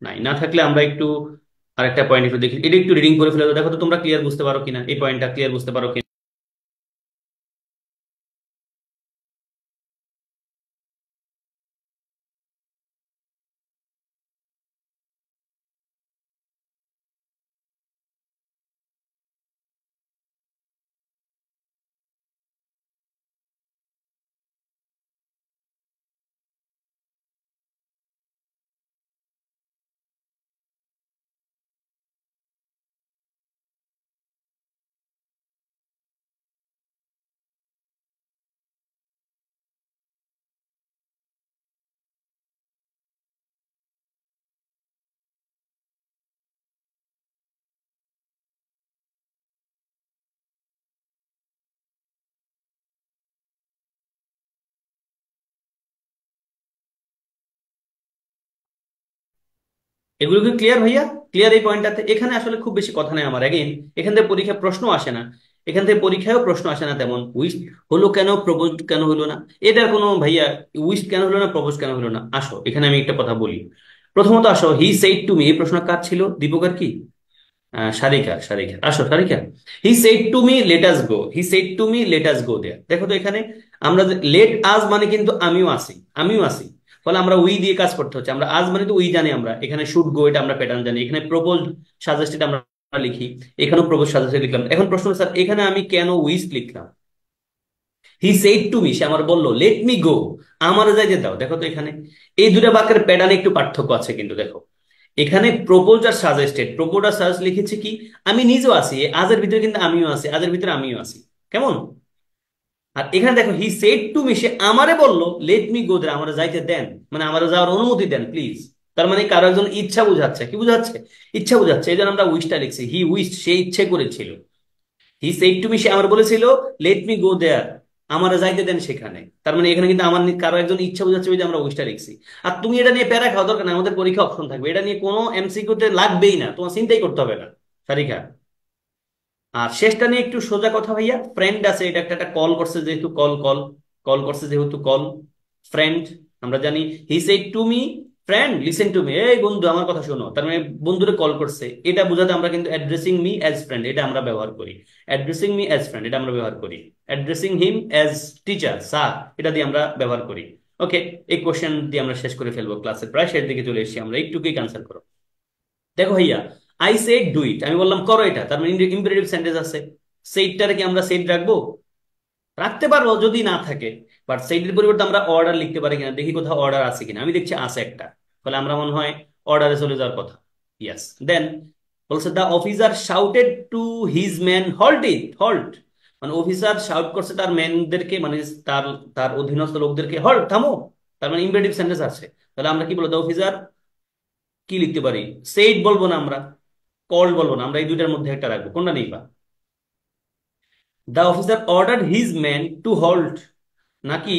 নাই, না থাকলে আমরা একটু আরেকটা পয়েন্ট একটু দেখি, এটা একটু রিডিং করে ফেলে দাও, দেখো তো তোমরা ক্লিয়ার বুঝতে পারো কিনা, এই পয়েন্টটা ক্লিয়ার বুঝতে পারো কিনা। এগুলো কি ক্লিয়ার ভাইয়া? ক্লিয়ার এই পয়েন্টটাতে? এখানে আসলে খুব বেশি কথা নেই আমার। এগেইন এখান থেকে পরীক্ষা প্রশ্ন আসে না, এখান থেকে পরীক্ষায়ও প্রশ্ন আসে না তেমন। উইশ হলো কেন, প্রপোজ কেন হলো না, এটার কোনো ভাইয়া, উইশ কেন হলো না, প্রপোজ কেন হলো না। আসো এখানে আমি একটা কথা বলি। প্রথমত আসো, হি সেইড টু মি, এই প্রশ্ন কার ছিল? দীপকের কি? সারিকা, সারিকা। আসো Sarika, he said to me let us go, he said to me let us go there. দেখো তো এখানে আমরা লেট আস মানে কিন্তু আমিও আসি, আমিও আসি, ফলে আমরা উই দিয়ে কাজ করতে হচ্ছে। আমরা আজ মানে তো উই জানি, আমরা এখানে শুড গো এটা আমরা প্যাটার্ন জানি। এখানে প্রপোজ সাজেস্টেড আমরা লিখি, এখানেও প্রপোজ সাজেস্টেড লিখলাম। এখন প্রশ্ন স্যার এখানে আমি কেন উইস লিখলাম? হি সেড টু মি, সে আমার বললো লেট মি গো, আমার যাইতে দাও। দেখো তো এখানে এই দুটা বাক্যের প্যাটার্নে একটু পার্থক্য আছে কিন্তু। দেখো এখানে প্রপোজ আর সাজেস্টেড, প্রপোজ আর সাজেস্ট লিখেছি কি, আমি নিজেও আছি আজের ভিতরে, কিন্তু আমিও আছি আজের ভিতরে, আমিও আছি। কেমন? আর এখানে দেখো হি সেড টু মি, সে আমারে বললো লেট মি গো দেয়ার, আমার যাইতে দেন, মানে আমার যাওয়ার অনুমতি দেন প্লিজ। তার মানে কারো একজন ইচ্ছা বুঝাচ্ছে, কি বুঝাচ্ছে? ইচ্ছা বুঝাচ্ছে। এই জন্য আমরা উইশটা লিখছি, হি উইশ, সে ইচ্ছে করেছিল। হি সেড টু মি, সে আমার বলেছিল লেট মি গো দেয়ার, আমার যাইতে দেন সেখানে। তার মানে এখানে কিন্তু আমার কারো একজন ইচ্ছা বোঝাচ্ছে, ওই যে আমরা উইশটা লিখছি। আর তুমি এটা নিয়ে প্যারা খাওয়া দরকার না, আমাদের পরীক্ষা অপশন থাকবে, এটা নিয়ে কোনো এমসিকিউ তে লাগবেই না, তোমার চিন্তাই করতে হবে না সারিকা। আর শেষটা নিয়ে একটু সোজা কথা ভাইয়া, ফ্রেন্ড আছে, এটা একটা একটা কল করছে যেহেতু, কল কল কল করছে যেহেতু, কল ফ্রেন্ড। আমরা জানি হি said to me friend listen to me, এই বন্ধু আমার কথা শোনো, তার মানে বন্ধুরে কল করছে, এটা বোঝাতে আমরা কিন্তু অ্যাড্রেসিং মি অ্যাজ ফ্রেন্ড এটা আমরা ব্যবহার করি। অ্যাড্রেসিং মি অ্যাজ ফ্রেন্ড এটা আমরা ব্যবহার করি। Addressing him as teacher sir এটা দিয়ে আমরা ব্যবহার করি। ওকে, এই কোশ্চেন দিয়ে আমরা শেষ করে ফেলবো, ক্লাসের প্রায় শেষ দিকে চলে এসেছি আমরা, একটু কুইক আনসার করো। দেখো ভাইয়া, আই সেড ডু ইট, আমি বললাম করো এটা, তার মানে ইম্পারেটিভ সেন্টেন্স আছে। সেইটারে কি আমরা সেড রাখবো? রাখতে পারবো যদি না থাকে, বাট সেইটের পরিবর্তে আমরা অর্ডার লিখতে পারি কিনা, দেখি কোথাও অর্ডার আছে কিনা, আমি দেখছি আছে একটা, ফলে আমরা মনে হয় অর্ডারে চলে যাওয়ার কথা। ইয়াস। দেন বলছে the officer shouted to his man halt it, halt, মানে অফিসার শাউট করছে তার ম্যানদেরকে, মানে তার তার অধীনস্থ লোকদেরকে, হল্ট থামো, তার মানে ইম্পারেটিভ সেন্টেন্স আছে। তাহলে আমরা কি বলবো, দ্য অফিসার কি লিখতে পারি, সেইড বলবো না আমরা, কল্ড বলবো না আমরা, এই দুইটার মধ্যে একটা রাখবো, কোনটা নিবা? The officer order his man to halt, নাকি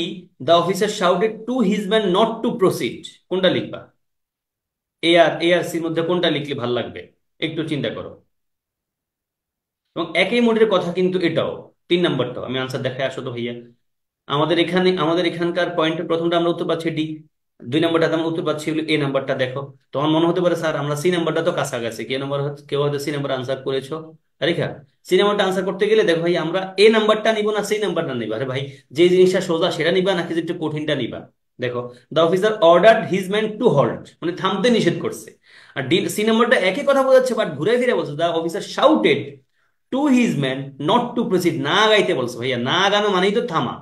the officer shouted to his man not to proceed, কোনটা লিখবা? এ আর সির মধ্যে কোনটা লিখলে ভাল লাগবে, একটু চিন্তা করো। এবং একই মোডের কথা কিন্তু এটাও, 3 নাম্বারটাও আমি আনসার দেখাই, আসো তো ভাইয়া। আমাদের এখানকার পয়েন্টের প্রথমটা আমরা উত্তর পাচ্ছি ডি, 2 নাম্বারটাতে আমরা উত্তর পাচ্ছি হলো এ নাম্বারটা। দেখো তোমার মনে হতে পারে স্যার আমরা সি নাম্বারটা তো কাছাকাছি, কে নাম্বার, কেউ হয়তো সি নাম্বার আনসার করেছো। রেখা, সি নাম্বারটা আনসার করতে গেলে দেখো ভাই আমরা এ নাম্বারটা নিব না সি নাম্বারটা নিবা, আরে ভাই যে জিনিসটা সোজা সেটা নিবা নাকি যে একটু কঠিনটা নিবা? দেখো, the officer ordered his man to halt, মানে থামতে নিষেধ করছে। আর ডি সি নাম্বারটা একই কথা বোঝাচ্ছে, বাট ঘুরে ফিরে বলছে the officer shouted to his man not to proceed, না গাইতে বলছে ভাইয়া, না গানো মানেই তো থামা।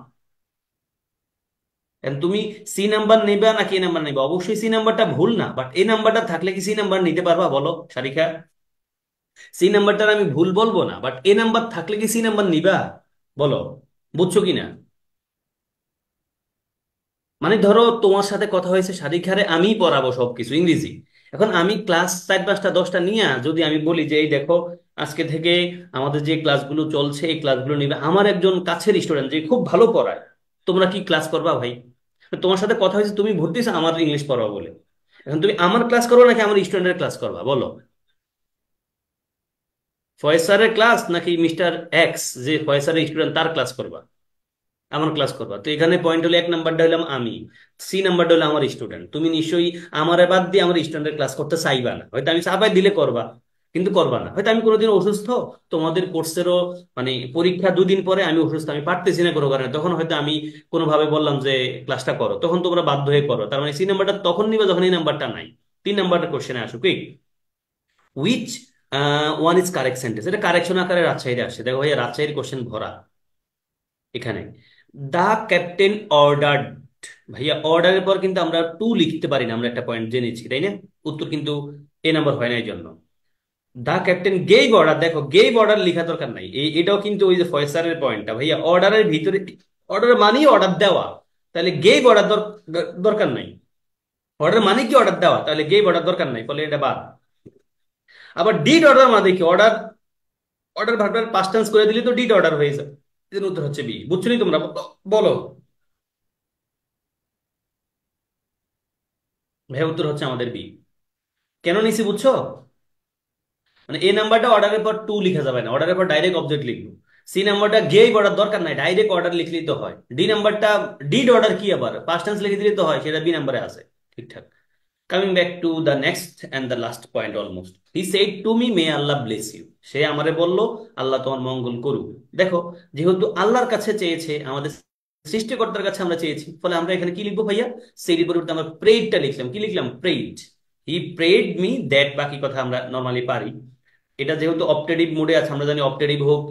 এখন তুমি সি নাম্বার নেবে নাকি এ নাম্বার নেবে? অবশ্যই সি নাম্বারটা ভুল না, বাট এ নাম্বারটা থাকলে কি সি নাম্বার নিতে পারবা বলো সারিকা? সি নাম্বারটার আমি ভুল বলবো না, বাট এ নাম্বার থাকলে কি সি নাম্বার নিবা? বলো, বুঝছো কিনা? মানে ধরো তোমার সাথে কথা হয়েছে সারিকারে, আমি পড়াবো সবকিছু ইংরেজি, এখন আমি ক্লাস 4 5 10টা নিয়ে যদি আমি বলি যে এই দেখো আজকে থেকে আমাদের যে ক্লাসগুলো চলছে এই ক্লাসগুলো নিবে আমার একজন কাছের স্টুডেন্ট যে খুব ভালো পড়ায়, তোমরা কি ক্লাস করবা ভাই? তোমার সাথে কথা হয়েছে, তুমি ভর্তি হয়েছো আমার ইংলিশ পড়াবো বলে, এখন তুমি আমার ক্লাস করো নাকি আমার স্টুডেন্টের ক্লাস করবা বলো? ফয়সালের ক্লাস নাকি মিস্টার এক্স যে ফয়সালের স্টুডেন্ট তার ক্লাস করবা? আমার ক্লাস করবা। তো এখানে পয়েন্ট হলো 1 নাম্বারটা হলাম আমি, সি নাম্বারটা হলো আমার স্টুডেন্ট, তুমি নিশ্চয়ই আমার বাদ দিয়ে আমার স্টুডেন্টের ক্লাস করতে চাইবা না, হয়তো আমি চাপাই দিলে করবা কিন্তু করবা না। হয়তো আমি কোনোদিন অসুস্থ, তোমাদের কোর্সেরও মানে পরীক্ষা 2 দিন পরে আমি অসুস্থ, আমি পারতেছি না কোনো কারণে, তখন হয়তো আমি কোনোভাবে বললাম যে ক্লাসটা করো, তখন তোমরা বাধ্য হয়ে করো, তার মানে সি নাম্বারটা তখন নিবে যখন এই নাম্বারটা নাই। 3 নাম্বারটা কোশ্চেনে আসো কি, which one is correct sentence, এটা কারেকশন আকারে রাজশাহীতে আসছে, দেখো ভাইয়া রাজশাহীর কোশ্চেন ভরা এখানে। দা ক্যাপ্টেন অর্ডার্ড, ভাইয়া অর্ডারের পর কিন্তু আমরা টু লিখতে পারি না, আমরা একটা পয়েন্ট জেনেছি তাই না? উত্তর কিন্তু এ নাম্বার হয় না এই জন্য। দা ক্যাপ্টেন গেভ অর্ডার, দেখো গেভ অর্ডার লেখা দরকার নাই, এটাও কিন্তু ওই যে ফয়সালের পয়েন্টটা, ভাইয়া অর্ডারের ভিতরে, অর্ডার মানেই অর্ডার দেওয়া, তাহলে গেভ অর্ডার দরকার নাই। অর্ডার মানে কি অর্ডার দেওয়া, তাহলে গেভ অর্ডার দরকার নাই, ফলে এটা বাদ। আবার ডিড অর্ডার মানে কি, অর্ডার, অর্ডার ভার্বের পাস্ট টেন্স করে দিলে তো ডিড অর্ডার হয়ে যায়, এর উত্তর হচ্ছে বি। বুঝছো নি তোমরা? বলো ভাই, উত্তর হচ্ছে আমাদের বি। কেন নিছি বুঝছো? মানে এ নাম্বারটা অর্ডারের পর টু লিখা যাবে না, অর্ডারের পর ডাইরেক্ট অবজেক্ট লিখবো। সি নাম্বারটা গেই অর্ডার দরকার নাই, ডাইরেক্ট অর্ডার লিখলেই তো হয়। ডি নাম্বারটা ডিড অর্ডার কি আবার পাস্ট টেন্স লিখে দিলেই তো হয়, সেটা বি নাম্বারে আছে। ঠিকঠাক। Coming back to the next and the last point almost, he said to me may Allah bless you, সে আমারে বলল আল্লাহ তোমার মঙ্গল করুক। দেখো, যেহেতু আল্লাহর কাছে চেয়েছে, আমাদের সৃষ্টিকর্তার কাছে আমরা চেয়েছি, ফলে আমরা এখানে কি লিখবো ভাইয়া, সেই পরিবর্তে আমরা প্রেইডটা লিখলাম, কি লিখলাম, প্রেইড। হি প্রেড মি দ্যাট, বাকি কথা আমরা নর্মালি পারি। এটা যেহেতু অপটেটিভ মোডে আছে, আমরা জানি অপটেটিভ হোক,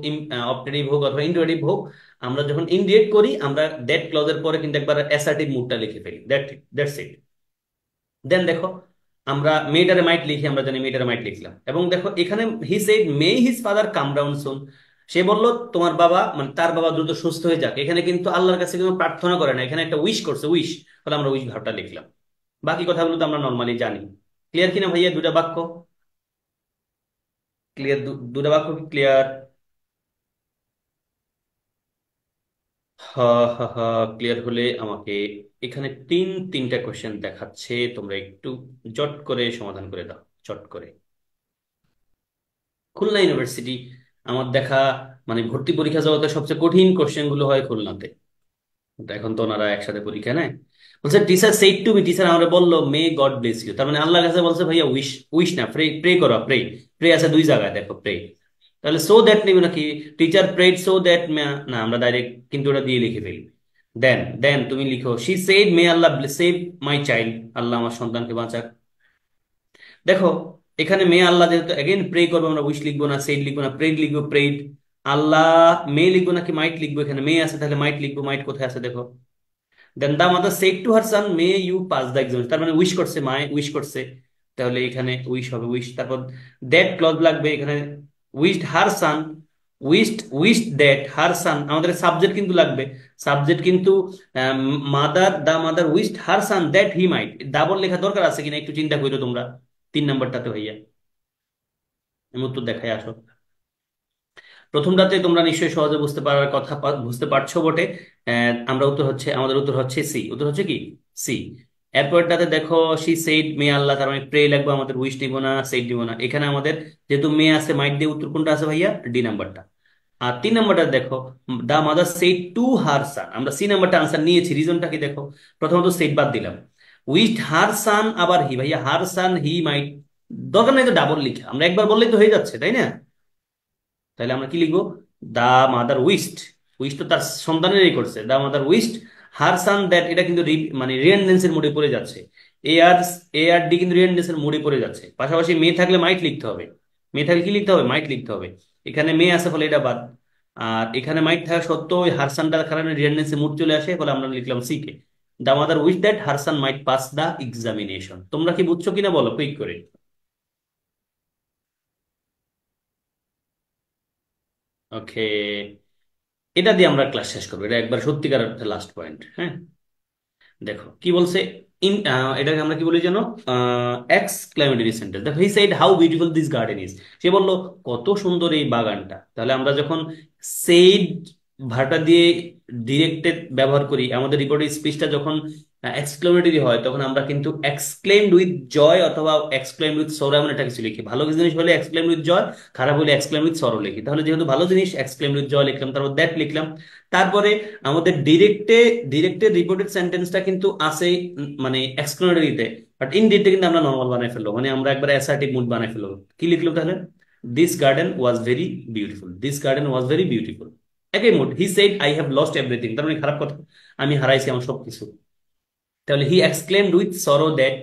অপটেটিভ হোক অথবা ইন্টারেটিভ হোক, আমরা যখন ইন্ডিকেট করি আমরা দ্যাট ক্লজের পরে কিন্তু একবার অ্যাসার্টিভ মুডটা লিখে ফেলি, দ্যাটস ইট। দেন দেখো, আমরা মেয়েটারে মাইট লিখি, আমরা জানি মেয়েটারে মাইট লিখলাম, এবং দেখো এখানে he said may his father come down soon, সে বলল তোমার বাবা মানে তার বাবা দ্রুত সুস্থ হয়ে যাক, এখানে কিন্তু আল্লাহর কাছে কোনো প্রার্থনা করে না, এখানে একটা উইশ করছে, উইশ, ফলে আমরা উইশ ভাবটা লিখলাম। বাকি কথাগুলো তো আমরা নর্মালি জানি। ক্লিয়ার কিনা ভাইয়া দুটা বাক্য? ক্লিয়ার? দুটা বাক্য কি ক্লিয়ার? হা হা হা, ক্লিয়ার হলে আমাকে, এখানে তিনটা কোশ্চেন দেখাচ্ছে, তোমরা একটু জট করে সমাধান করে দাও, চট করে। খুলনা ইউনিভার্সিটি আমার দেখা, মানে ভর্তি পরীক্ষা জগতে সবচেয়ে কঠিন কোশ্চেন গুলো হয় খুলনাতে। তো এখন তো ওনারা একসাথে পরীক্ষা নেয়। বলছে teacher said to me, teacher আমরা বললো মে গড ব্লেস ইউ, তার মানে আল্লাহর কাছে বলছে ভাইয়া উইশ, উইশ না প্রে, প্রে করো, প্রে। প্রে আছে দুই জায়গায়, দেখো প্রে। তাহলে সো দ্যাট নিবে নাকি? টিচার প্রেড সো দ্যাট, না আমরা ডাইরেক্ট কিন্তু ওটা দিয়ে লিখে ফেলি। দেন, দেন তুমি লিখো she said may Allah save my child, Allah আমার সন্তানকে বাঁচাক। দেখো এখানে মে আল্লাহ, যেহেতু এগেন প্রে করবো, আমরা উইশ লিখবো না, সেড লিখবো না, প্রেড লিখবো, প্রেড। আল্লাহ মে লিখবো নাকি মাইট লিখবো? এখানে মে আছে তাহলে মাইট লিখবো, মাইট কোথায় আছে দেখো। Then the mother said to her son may you pass the exam, তার মানে উইশ করছে, মায় উইশ করছে, তাহলে এখানে উইশ হবে, উইশ। তারপর দ্যাট ক্লজ লাগবে এখানে, wished her son, wished, wished that her son, আমাদের সাবজেক্ট কিন্তু লাগবে। সাবজেক্ট কিন্তু mother, the mother wished her son that he might, double লেখা দরকার আছে কিনা একটু চিন্তা করো তোমরা। 3 নম্বরটাতে ভাইয়া আমি উত্তর দেখাই আসো। প্রথমটাতে তোমরা নিশ্চয়ই সহজে বুঝতে পারার কথা, বুঝতে পারছো বটে। আমরা উত্তর হচ্ছে, আমাদের উত্তর হচ্ছে সি, উত্তর হচ্ছে কি সি। এরপরটাতে দেখো সি সেইড মে আল্লাহ, তার মানে প্রে লাগবে, আমাদের উইশ দিব না, সেইড দিব না। এখানে আমাদের যেহেতু মে আছে, মাইট দিয়ে উত্তর কোনটা আছে ভাইয়া? ডি নাম্বারটা। আর 3 নম্বরটা দেখো the mother said to her son, আমরা সি নাম্বারটা আনসার নিয়েছি, রিজনটা কি দেখো। প্রথমত সেইড বাদ দিলাম, উইথ হার সান, আবার হি, ভাইয়া হার সান হি মাইট, দরকার নাই তো ডাবল লিখা, আমরা একবার বললেই তো হয়ে যাচ্ছে, তাই না? তাহলে আমরা কি লিখবো? দা মাদার উইস্ট, উইস্ট তো তার সন্তানেরই করছে, the mother wished her son that, এটা কিন্তু মানে রিয়ানডেন্সের মোডে পড়ে যাচ্ছে। এ আর, এ আর ডি কিন্তু রিয়ানডেন্সের মোডে পড়ে যাচ্ছে। পাশাপাশি মে থাকলে মাইট লিখতে হবে, মে থাকলে কি লিখতে হবে? মাইট লিখতে হবে। এখানে মে আছে ফলে এটা বাদ। আর এখানে মাইট থাকা সত্ত্বেও ওই হারসানটার কারণে রিয়ানডেন্সের মুড চলে আসে, ফলে আমরা লিখলাম সি কে। The mother wish that her son might pass the examination. তোমরা কি বুঝছো কিনা বলো কুইক করে। ওকে, এটা দিয়ে আমরা ক্লাস শেষ করবো, এটা একবার সত্যিকার অর্থে লাস্ট পয়েন্ট, হ্যাঁ। দেখো কি বলছে, ইন, এটাকে আমরা কি বলি জানো? Exclamatory sentence. দেখো he said how beautiful this garden is, সে বললো কত সুন্দর এই বাগানটা। তাহলে আমরা যখন সেইড ভার্বটা দিয়ে ডিরেক্টেড ব্যবহার করি, আমাদের রিপোর্টের স্পিচটা যখন এক্সক্লেমেটরি হয়, তখন আমরা কিন্তু এক্সক্লেমড উইথ জয় অথবা এক্সক্লেমড উইথ সরো এমন একটা কিছু লিখি। ভালো কিছু জিনিস হলে এক্সক্লেমড উইথ জয়, খারাপ হলে এক্সক্লেমড উইথ সরো লিখি। তাহলে যেহেতু ভালো জিনিস, এক্সক্লেমড উইথ জয় লিখলাম, তারপর দ্যাট লিখলাম। তারপরে আমাদের ডিরেক্টে, ডিরেক্টে রিপোর্টেড সেন্টেন্সটা কিন্তু আছে মানে এক্সক্লেমেটরিতে, বাট ইনডিরেক্টে কিন্তু আমরা নর্মাল বানাই ফেললো, মানে আমরা একবার অ্যাসার্টিভ মুড বানাই ফেললো। কি লিখলো তাহলে? This garden was very beautiful, this garden was very beautiful. একই mood, he said I have lost everything, তার মানে খারাপ কথা, আমি হারাইছি আমার সবকিছু। তাহলে he exclaimed with sorrow that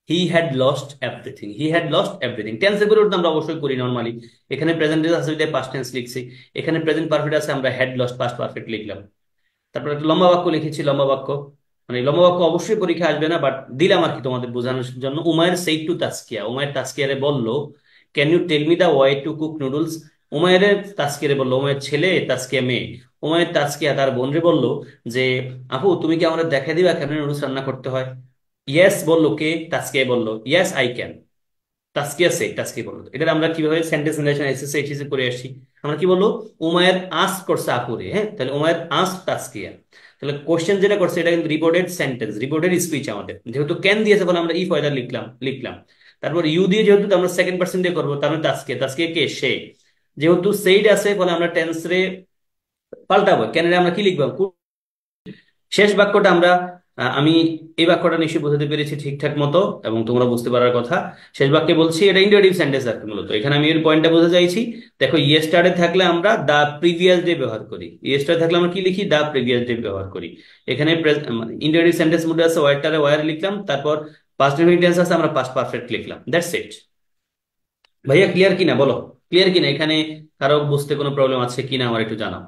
he had lost everything, he had lost everything. টেন্সের পরিবর্তে আমরা অবশ্যই করি নর্মালি, এখানে প্রেজেন্ট টেন্স আছে পাস্ট টেন্স লিখছি, এখানে প্রেজেন্ট পারফেক্ট আছে, আমরা হ্যাড লস্ট পাস্ট পারফেক্ট লিখলাম। তারপর একটা লম্বা বাক্য লিখেছি, লম্বা বাক্য, মানে লম্বা বাক্য অবশ্যই পরীক্ষা আসবে না, বাট দিলাম আর কি তোমাদের বোঝানোর জন্য। উমায়ের সেই টু তাসকিয়া, উমায়ের তাসকিয়ারে বললো can you tell me the way to cook noodles. Umayer তাসকিয়ারে বললো, উমায়ের ছেলে, তাসকিয়া মেয়ে, উমায়ের তাসকিয়া তার বোনরে বললো যে আপু তুমি কি আমাদের দেখা দিবা কেমন নুডলস রান্না করতে হয়? ইয়েস বললো কে? তাসকিয়া বললো ইয়েস আই ক্যান। তাসকিয়া সে, তাসকিয়া বললো। এটা আমরা কিভাবে সেন্টেন্স রিলেশন এসএসসি এইচএসসি করে আসছি, আমরা কি বলবো? উমায়ের আস্ক করছে আপুরে, হ্যাঁ, তাহলে উমায়ের আস্ক তাসকিয়া। তাহলে কোশ্চেন যেটা করছে এটা কিন্তু রিপোর্টেড সেন্টেন্স, রিপোর্টেড স্পিচ। আমাদের যেহেতু ক্যান দিয়েছে বলে আমরা ই ফয়দা লিখলাম, লিখলাম। তারপর ইউ দিয়ে যেহেতু আমরা সেকেন্ড পার্সন দিয়ে করবো, তার মানে তাসকিয়া, তাসকিয়া কে? সে। যেহেতু সেইড আছে বলে আমরা টেন্স রে পাল্টাবো, ক্যান আমরা কি লিখবো? শেষ বাক্যটা আমরা, আমি এই বাক্যটা নিশ্চয়ই বোঝাতে পেরেছি ঠিকঠাক মতো এবং তোমরা বুঝতে পারার কথা। শেষ বাক্যে বলছি এটা ইন্টারেটিভ সেন্টেন্স আর কি, মূলত এখানে আমি এর পয়েন্টটা বোঝা চাইছি। দেখো ইয়েস্টারডে থাকলে আমরা দা প্রিভিয়াস ডে ব্যবহার করি, ইয়েস্টারডে থাকলে আমরা কি লিখি? দা প্রিভিয়াস ডে ব্যবহার করি। এখানে ইন্টারেটিভ সেন্টেন্স মধ্যে আছে ওয়ারটারে ওয়ার লিখলাম, তারপর পাস্ট ইনফিনিটিভ টেন্স আছে, আমরা পাস্ট পারফেক্ট লিখলাম, দ্যাটস ইট। ভাইয়া ক্লিয়ার কিনা বলো, ক্লিয়ার কিনা? এখানে কারো বুঝতে কোনো প্রবলেম আছে কিনা আমার একটু জানাও।